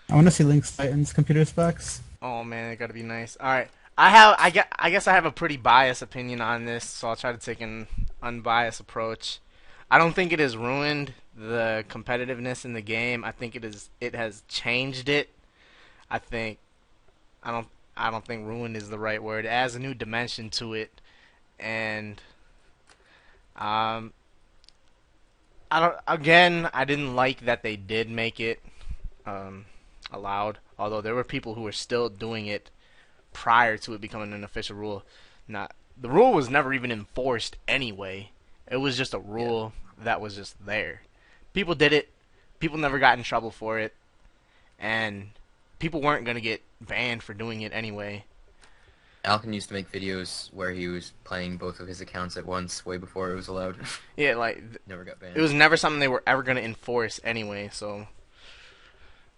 I want to see Link's Titans computer specs. Oh man, it gotta be nice. All right, I guess I have a pretty biased opinion on this, so I'll try to take an unbiased approach. I don't think it has ruined the competitiveness in the game. I think it has changed it. I think I don't I don't think ruined is the right word. It adds a new dimension to it, and um, I didn't like that they did make it um, allowed. Although there were people who were still doing it prior to it becoming an official rule. Not the rule was never even enforced anyway. It was just a Yeah. rule that was just there. People did it. People never got in trouble for it, and people weren't gonna get banned for doing it anyway. Alkin used to make videos where he was playing both of his accounts at once way before it was allowed. Yeah, like Never got banned. it was never something they were ever gonna enforce anyway. So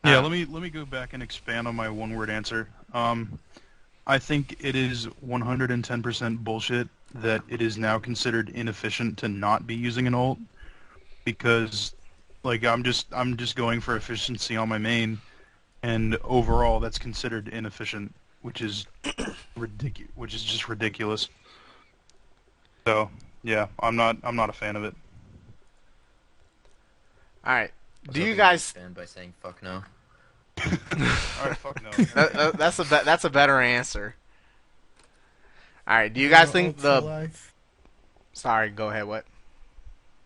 Yeah, uh, let me go back and expand on my one-word answer. I think it is 110% bullshit that it is now considered inefficient to not be using an ult because, like, I'm just going for efficiency on my main, and overall that's considered inefficient, which is just ridiculous. So yeah, I'm not a fan of it. All right. I was Do you hoping you'd guys? expand by saying fuck no. All right, fuck no. There we go. That's a better answer. All right. Do you guys Zora think ults for the? life. Sorry. Go ahead. What?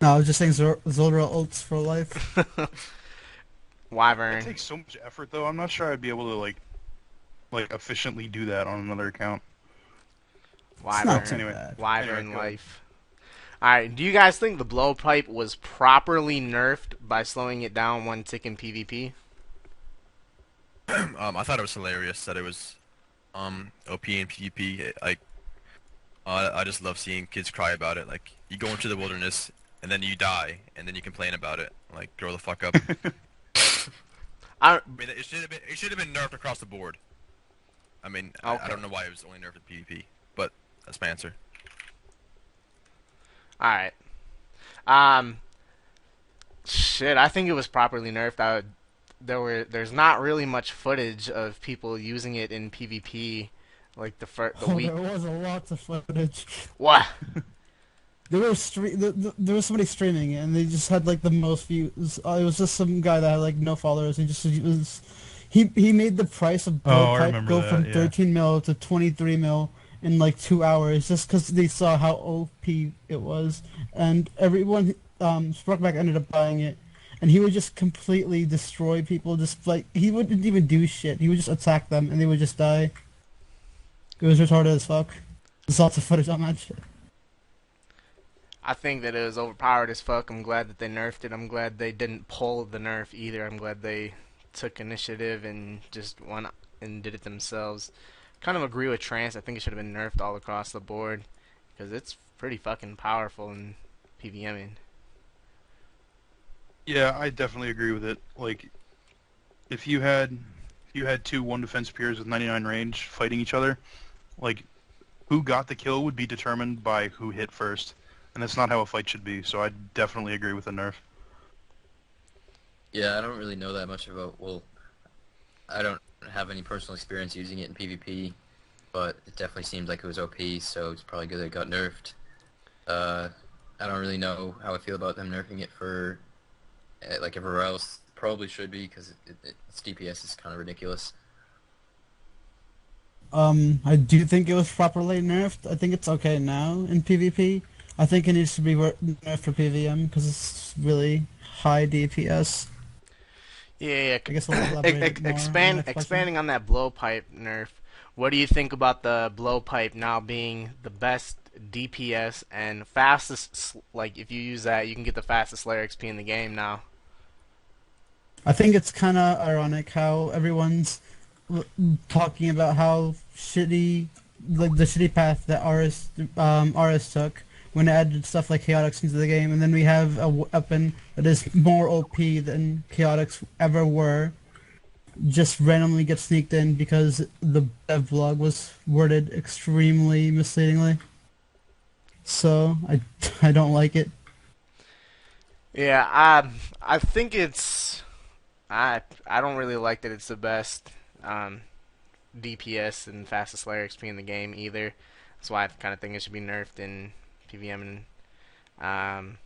No, I was just saying Zora ults for life. That Wyvern. takes so much effort, though. I'm not sure I'd be able to like efficiently do that on another account. It's not Wyvern. too Anyway. bad. Wyvern Anyway, go ahead. life. All right. Do you guys think the blowpipe was properly nerfed by slowing it down one tick in PvP? I thought it was hilarious that it was OP and PvP. I just love seeing kids cry about it. Like, you go into the wilderness and then you die and then you complain about it. Like, grow the fuck up. I I mean, it should have been nerfed across the board. I mean, I Okay. don't know why it was only nerfed at PvP, but that's my answer. All right. Um. Shit. I think it was properly nerfed. There's not really much footage of people using it in PvP, like the Oh, week. there was a lot of footage. What? There was somebody streaming it, and they just had like the most views. It was just some guy that had like no followers. He made the price of Oh, I blowpipe remember go that, from yeah. 13 mil to 23 mil in like 2 hours, just because they saw how OP it was, and everyone Sparkback ended up buying it, and he would just completely destroy people. Just like he wouldn't even do shit. He would just attack them, and they would just die. It was retarded as fuck. There's lots of footage on that shit. I think that it was overpowered as fuck. I'm glad that they nerfed it. I'm glad they didn't pull the nerf either. I'm glad they took initiative and just went and did it themselves. Kind of agree with Trance. I think it should have been nerfed all across the board because it's pretty fucking powerful in PVMing. Yeah, I definitely agree with it. Like, if you had two one defense peers with 99 range fighting each other, like, who got the kill would be determined by who hit first, and that's not how a fight should be. So I definitely agree with the nerf. Yeah, I don't really know that much about. Well, I don't have any personal experience using it in PvP, but it definitely seems like it was OP, so it's probably good that it got nerfed. I don't really know how I feel about them nerfing it for like everywhere else. Probably should be because its DPS is kind of ridiculous. I do think it was properly nerfed. I think it's okay now in PvP. I think it needs to be nerfed for PVM because it's really high DPS. Yeah, I guess I'll elaborate more on the next question. expanding on that blowpipe nerf. What do you think about the blowpipe now being the best DPS and fastest? Like, if you use that, you can get the fastest Slayer XP in the game now. I think it's kind of ironic how everyone's talking about how shitty, like the shitty path that RS took when it added stuff like chaotics into the game, and then we have a weapon that is more OP than chaotics ever were, just randomly get sneaked in because the dev blog was worded extremely misleadingly. So I don't like it. Yeah, I think it's I don't really like that it's the best DPS and fastest Slayer XP in the game either. That's why I kind of think it should be nerfed in PVM. And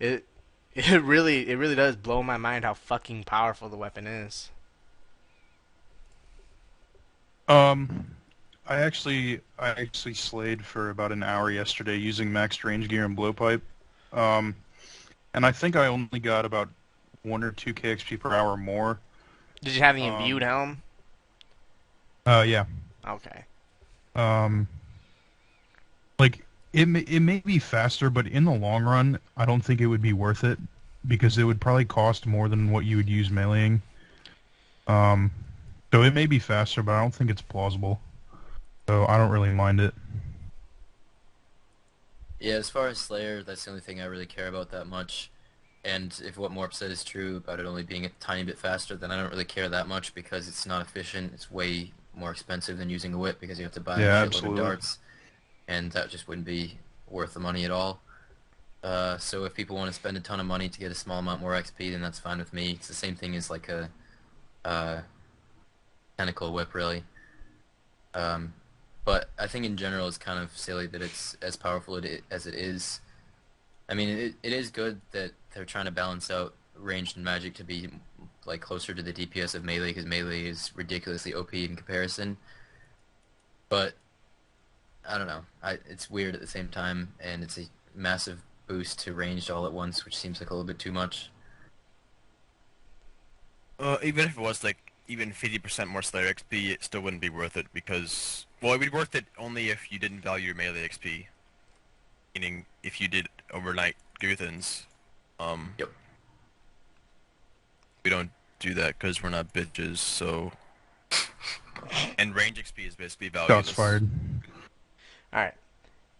it it really does blow my mind how fucking powerful the weapon is. I actually slayed for about an hour yesterday using maxed range gear and blowpipe. Um, and I think I only got about 1 or 2 KXP per hour more. Did you have the Um, imbued helm? Yeah. Okay. Um, like it may be faster, but in the long run, I don't think it would be worth it because it would probably cost more than what you would use meleeing. Um, so it may be faster, but I don't think it's plausible. So I don't really mind it. Yeah, as far as Slayer, that's the only thing I really care about that much. And if what Morp said is true about it only being a tiny bit faster, then I don't really care that much because it's not efficient. It's way more expensive than using a whip because you have to buy Yeah, a shitload absolutely. of darts, and that just wouldn't be worth the money at all. So if people want to spend a ton of money to get a small amount more XP, then that's fine with me. It's the same thing as like uh, tentacle whip, really. Um, but I think in general it's kind of silly that it's as powerful as it is. I mean, it is good that they're trying to balance out ranged and magic to be like closer to the DPS of melee, because melee is ridiculously OP in comparison. But I don't know. It's weird at the same time, and it's a massive boost to ranged all at once, which seems like a little bit too much. Even if it was like even 50% more Slayer XP, it still wouldn't be worth it because, well, it would be worth it only if you didn't value your melee XP. Meaning, if you did overnight Guthans, um, Yep. we don't do that because we're not bitches. So, and range XP is basically Shots valueless. fired. All right.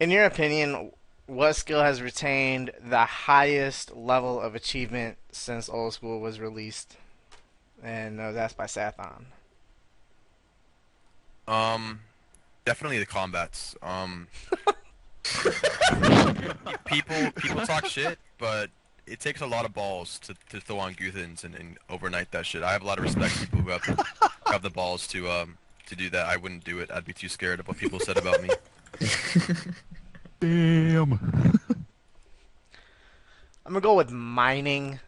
In your opinion, what skill has retained the highest level of achievement since Old School was released? And that's by Sathon. Definitely the combats. People talk shit, but it takes a lot of balls to throw on Guthans and overnight that shit. I have a lot of respect for people who have the balls to do that. I wouldn't do it. I'd be too scared of what people said about me. Damn. I'm gonna go with mining.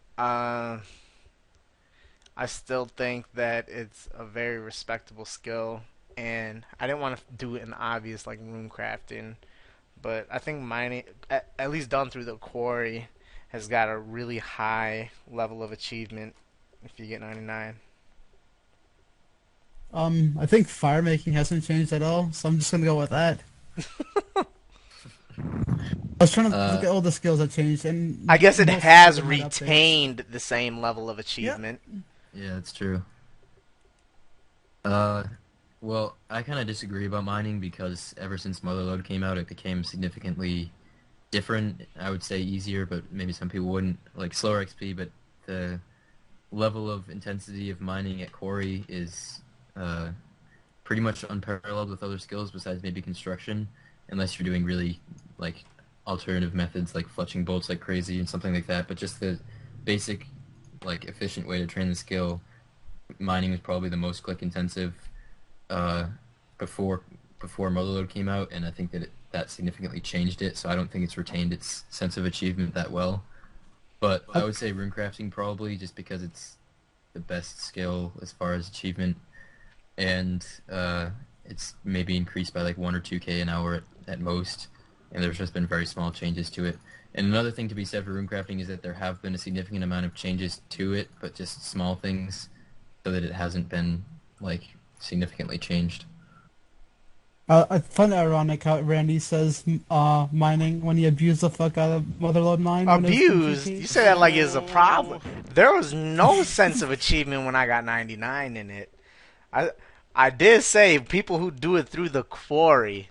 I still think that it's a very respectable skill, and I didn't want to do it in the obvious like rune crafting, but I think mining, at least done through the quarry, has got a really high level of achievement if you get 99. I think fire making hasn't changed at all, so I'm just gonna go with that. I was trying to look Uh, at all the skills that changed, and I guess it most has of them had updates. retained the same level of Yeah. achievement. yeah, that's true. Uh, well, I kind of disagree about mining because ever since Motherload came out, it became significantly different. I would say easier, but maybe some people wouldn't. Like slower XP, but the level of intensity of mining at Quarry is uh, pretty much unparalleled with other skills besides maybe construction, unless you're doing really like alternative methods like fletching bolts like crazy and something like that. But just the basic like efficient way to train the skill, mining was probably the most click intensive uh, before Motherload came out, and I think that that significantly changed it. So I don't think it's retained its sense of achievement that well. But I would say runecrafting probably, just because it's the best skill as far as achievement, and it's maybe increased by like 1 or 2K an hour at most, and there's just been very small changes to it. And another thing to be said for runecrafting is that there have been a significant amount of changes to it, but just small things, so that it hasn't been like significantly changed. I find it ironic how Randy says mining when he abused the fuck out of Motherload 9 when it was in Abused? GT. You say that like it's a problem. There was no sense of achievement when I got 99 in it. I I did say people who do it through the quarry,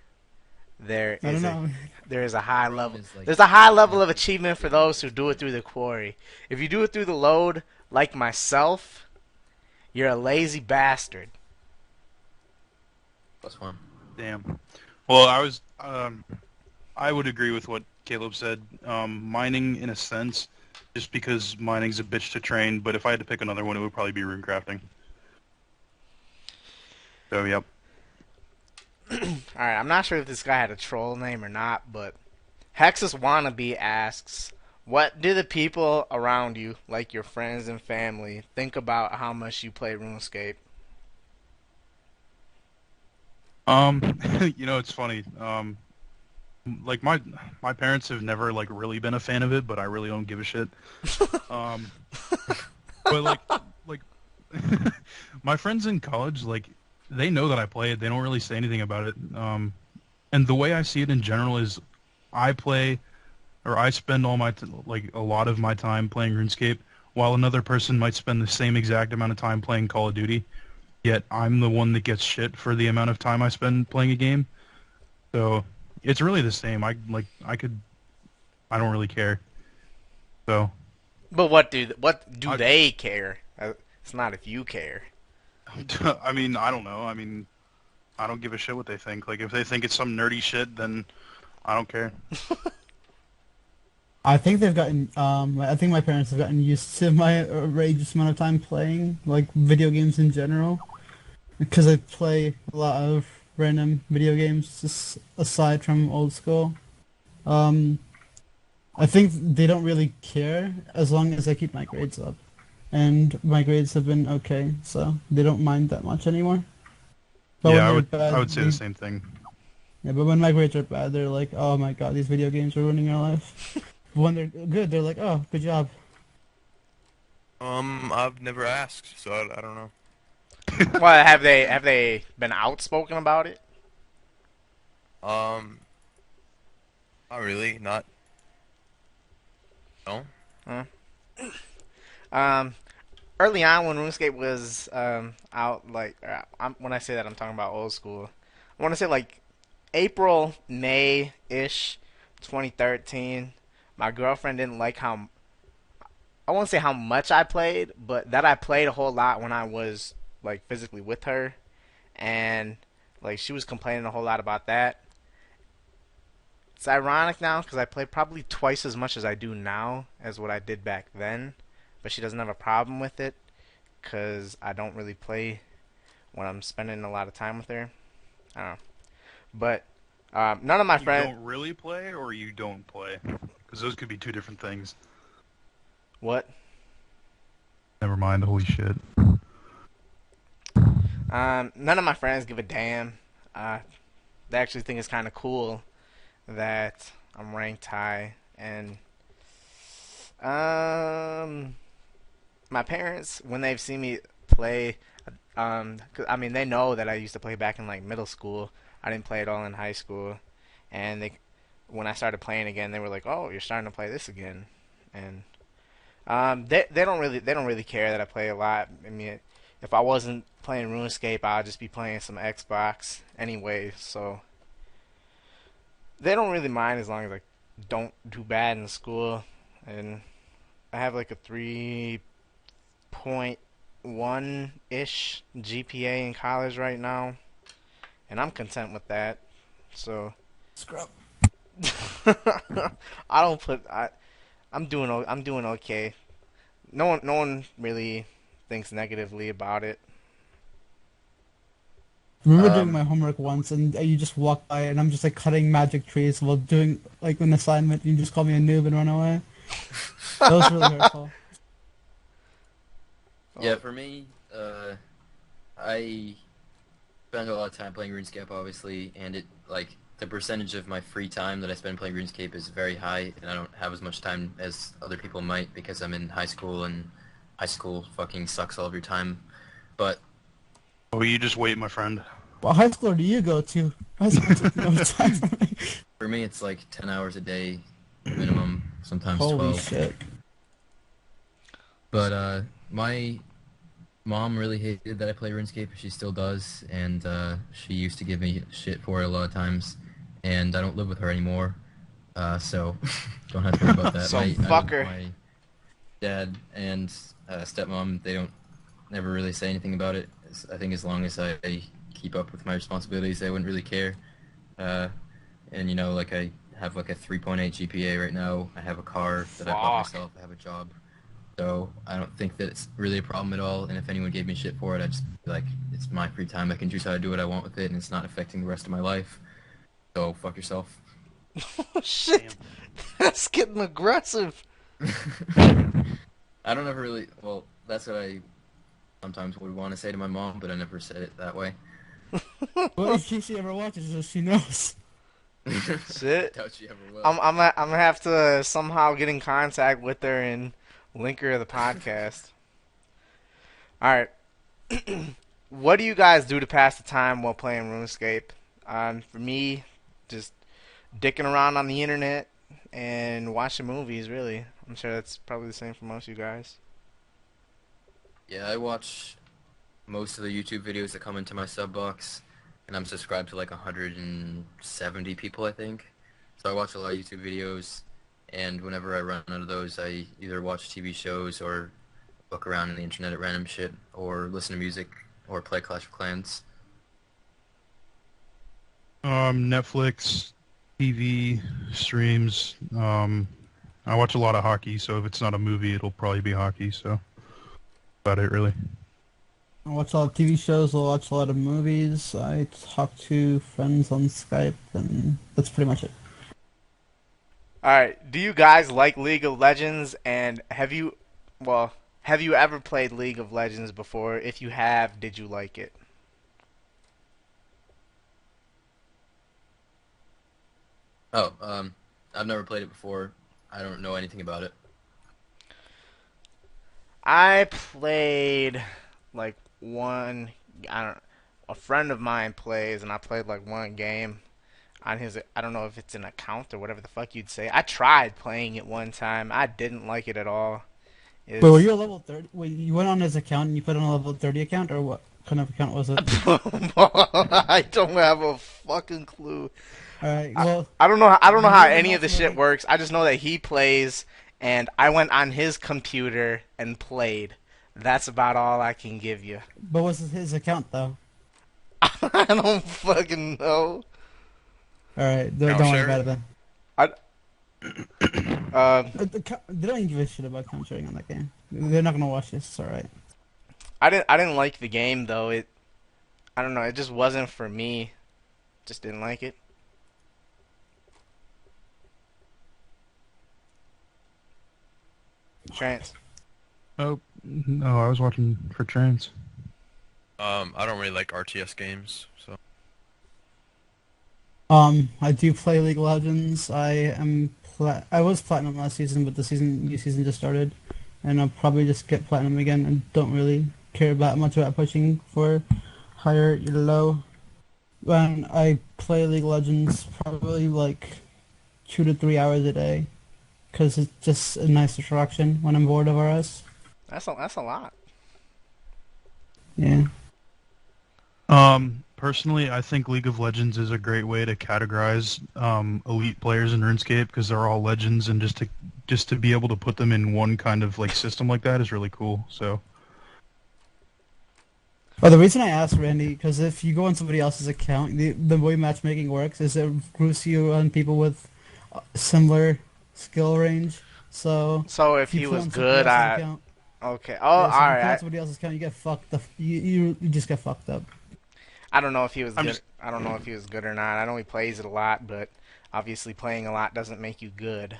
there I don't is a know. there is a high Problem level. is, like, There's a high level of achievement for those who do it through the quarry. If you do it through the load, like myself, you're a lazy bastard. +1. Damn. Well, I would agree with what Caleb said. Mining, in a sense, just because mining's a bitch to train. But if I had to pick another one, it would probably be runecrafting. So, yep. Alright, I'm not sure if this guy had a troll name or not, but Hexis Wannabe asks, what do the people around you, like your friends and family, think about how much you play RuneScape? It's funny. Like my parents have never like really been a fan of it, but I really don't give a shit. Um, but like my friends in college, like they know that I play it. They don't really say anything about it. And the way I see it in general is, I play, or I spend like a lot of my time playing RuneScape, while another person might spend the same exact amount of time playing Call of Duty. Yet I'm the one that gets shit for the amount of time I spend playing a game. So it's really the same. I don't really care. So But what do I they care? It's not if you care. I mean, I don't know. I mean, I don't give a shit what they think. Like, if they think it's some nerdy shit, then I don't care. I think they've gotten. I think my parents have gotten used to my outrageous amount of time playing like video games in general, because I play a lot of random video games just aside from old school. Um, I think they don't really care as long as I keep my grades up, and my grades have been okay, so they don't mind that much anymore. But when Yeah, they're I bad, would say the same thing. yeah, but when my grades are bad, they're like, "Oh my God, these video games are ruining our life." But when they're good, they're like, "Oh, good job." I've never asked, so I don't know. Well, have they been outspoken about it? Um, Not really, not no. Huh? Um, Early on when RuneScape was out, like when I say that, I'm talking about old school. I want to say like April, May ish, 2013. My girlfriend didn't like how I won't say how much I played, but that I played a whole lot when I was like physically with her, and like she was complaining a whole lot about that. It's ironic now because I play probably twice as much as I do now as what I did back then, but she doesn't have a problem with it because I don't really play when I'm spending a lot of time with her. I don't know, but none of my You friends. don't really play, or you don't play? Because those could be two different things. What? Never mind. Holy shit. None of my friends give a damn. They actually think it's kind of cool that I'm ranked high, and um, my parents when they've seen me play, 'cause, I mean they know that I used to play back in like middle school. I didn't play at all in high school, and they when I started playing again, they were like, "Oh, you're starting to play this again," and they don't really care that I play a lot. I mean, if I wasn't playing RuneScape, I'd just be playing some Xbox anyway. So they don't really mind as long as I don't do bad in school. And I have like a 3.1 ish GPA in college right now, and I'm content with that. So Scrub. I don't put I'm doing okay. No one really thinks negatively about it. I remember doing Um, my homework once, and you just walk by, and I'm just like cutting magic trees while doing like an assignment. And you just call me a noob and run away. That was really hurtful. yeah, Oh, for me, I spend a lot of time playing RuneScape, obviously, and it like the percentage of my free time that I spend playing RuneScape is very high, and I don't have as much time as other people might because I'm in high school, and high school fucking sucks all of your time. But Oh, you just wait, my friend. What high school do you go to? High school took no time for me. for me, it's like 10 hours a day minimum, sometimes Holy 12. shit. But my mom really hated that I play RuneScape. She still does, and she used to give me shit for it a lot of times. And I don't live with her anymore, so don't have to worry about that. so I live fuck with her. my dad and stepmom. They don't never really say anything about it. I think as long as I keep up with my responsibilities, they wouldn't really care. Uh, and you know, like I have like a 3.8 GPA right now. I have a car that I bought Fuck. myself. I have a job. So I don't think that it's really a problem at all. And if anyone gave me shit for it, I'd just be like, it's my free time. I can choose how to do what I want with it, and it's not affecting the rest of my life. So fuck yourself. Oh shit, that's getting aggressive. I don't ever really. Well, that's what I sometimes would want to say to my mom, but I never said it that way. Well, if she ever watches this, she knows. I Shit. doubt she ever will. I'm gonna have to somehow get in contact with her and link her to the podcast. All right. What do you guys do to pass the time while playing RuneScape? For me, just dicking around on the internet and watching movies. Really, I'm sure that's probably the same for most of you guys. Yeah, I watch most of the YouTube videos that come into my sub box, and I'm subscribed to like 170 people, I think. So I watch a lot of YouTube videos, and whenever I run out of those, I either watch TV shows or look around on the internet at random shit, or listen to music, or play Clash of Clans. Netflix, TV, streams. I watch a lot of hockey, so if it's not a movie, it'll probably be hockey. So about it, really. I watch a lot of TV shows. I watch a lot of movies. I talk to friends on Skype, and that's pretty much it. All right. Do you guys like League of Legends? And have you ever played League of Legends before? If you have, did you like it? Oh, I've never played it before. I don't know anything about it. I played like one. I don't. A friend of mine plays, and I played like one game on his. I don't know if it's an account or whatever the fuck you'd say. I tried playing it one time. I didn't like it at all. Wait, were It's you a level 30? Wait, you went on his account and you put on a level 30 account, or what kind of account was it? I don't have a fucking clue. Alright, well, I don't know. I don't know how you're any of not the shit really... works. I just know that he plays, and I went on his computer and played. That's about all I can give you. But was it his account, though? I don't fucking know. Alright, Account don't worry share? about it then. I They don't even give a shit about account sharing on that game. They're not gonna watch this, it's alright. I didn't like the game though. I don't know. It just wasn't for me. Just didn't like it. Trance. Oh no, I was watching for Trance. I don't really like RTS games, so I do play League of Legends. I was platinum last season, but new season just started, and I'll probably just get platinum again. And don't really care about much about pushing for higher or low. When I play League of Legends, probably like 2 to 3 hours a day, because it's just a nice distraction when I'm bored of RS. That's a lot. Yeah. Personally, I think League of Legends is a great way to categorize elite players in RuneScape because they're all legends, and just to be able to put them in one kind of like system like that is really cool. So Well, the reason I asked Randy, because if you go on somebody else's account, the way matchmaking works is it groups you on people with similar skill range. So So if if you he play was on somebody good else's at account, okay. Oh, all yeah, so if you play on right. somebody else's account, you get fucked up. You just get fucked up. I don't know if he was I'm good. just I don't know if he was good or not. I know he plays it a lot, but obviously playing a lot doesn't make you good.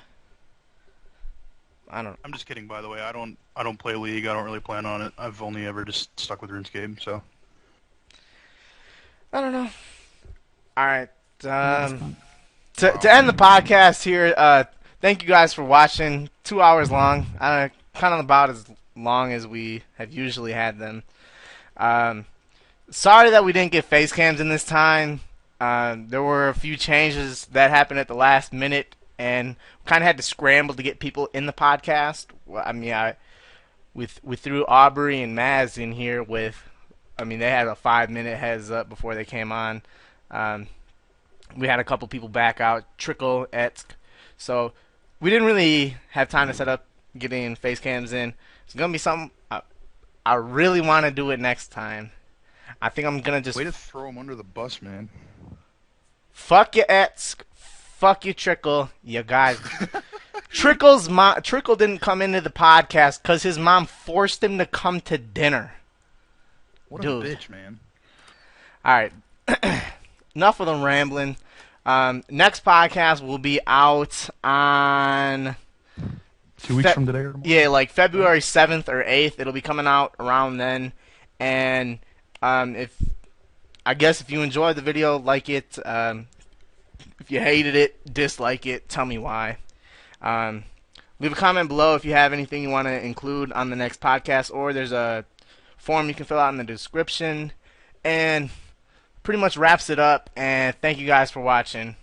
I don't. I'm just kidding. By the way, I don't play League. I don't really plan on it. I've only ever just stuck with RuneScape. So I don't know. All right. Yeah, it's fun. To end the podcast here, thank you guys for watching. 2 hours long. Kind of about as long as we have usually had them. Sorry that we didn't get face cams in this time. There were a few changes that happened at the last minute, and kind of had to scramble to get people in the podcast. Well, I mean, we threw Aubrey and Maz in here with. I mean, they had a 5 minute heads up before they came on. We had a couple people back out, Trickle, Etsk. So we didn't really have time to set up getting face cams in. It's gonna be something. I really want to do it next time. I think I'm gonna just way to throw him under the bus, man. fuck you, Etsk. Fuck you, Trickle. You guys. Trickle didn't come into the podcast because his mom forced him to come to dinner. What Dude. a bitch, man. All right. Enough of them rambling. Next podcast will be out on 2 weeks from today or tomorrow? yeah, like February 7th or 8th. It'll be coming out around then. And if you enjoyed the video, like it. If you hated it, dislike it. Tell me why. Leave a comment below if you have anything you want to include on the next podcast, or there's a form you can fill out in the description. And pretty much wraps it up. And thank you guys for watching.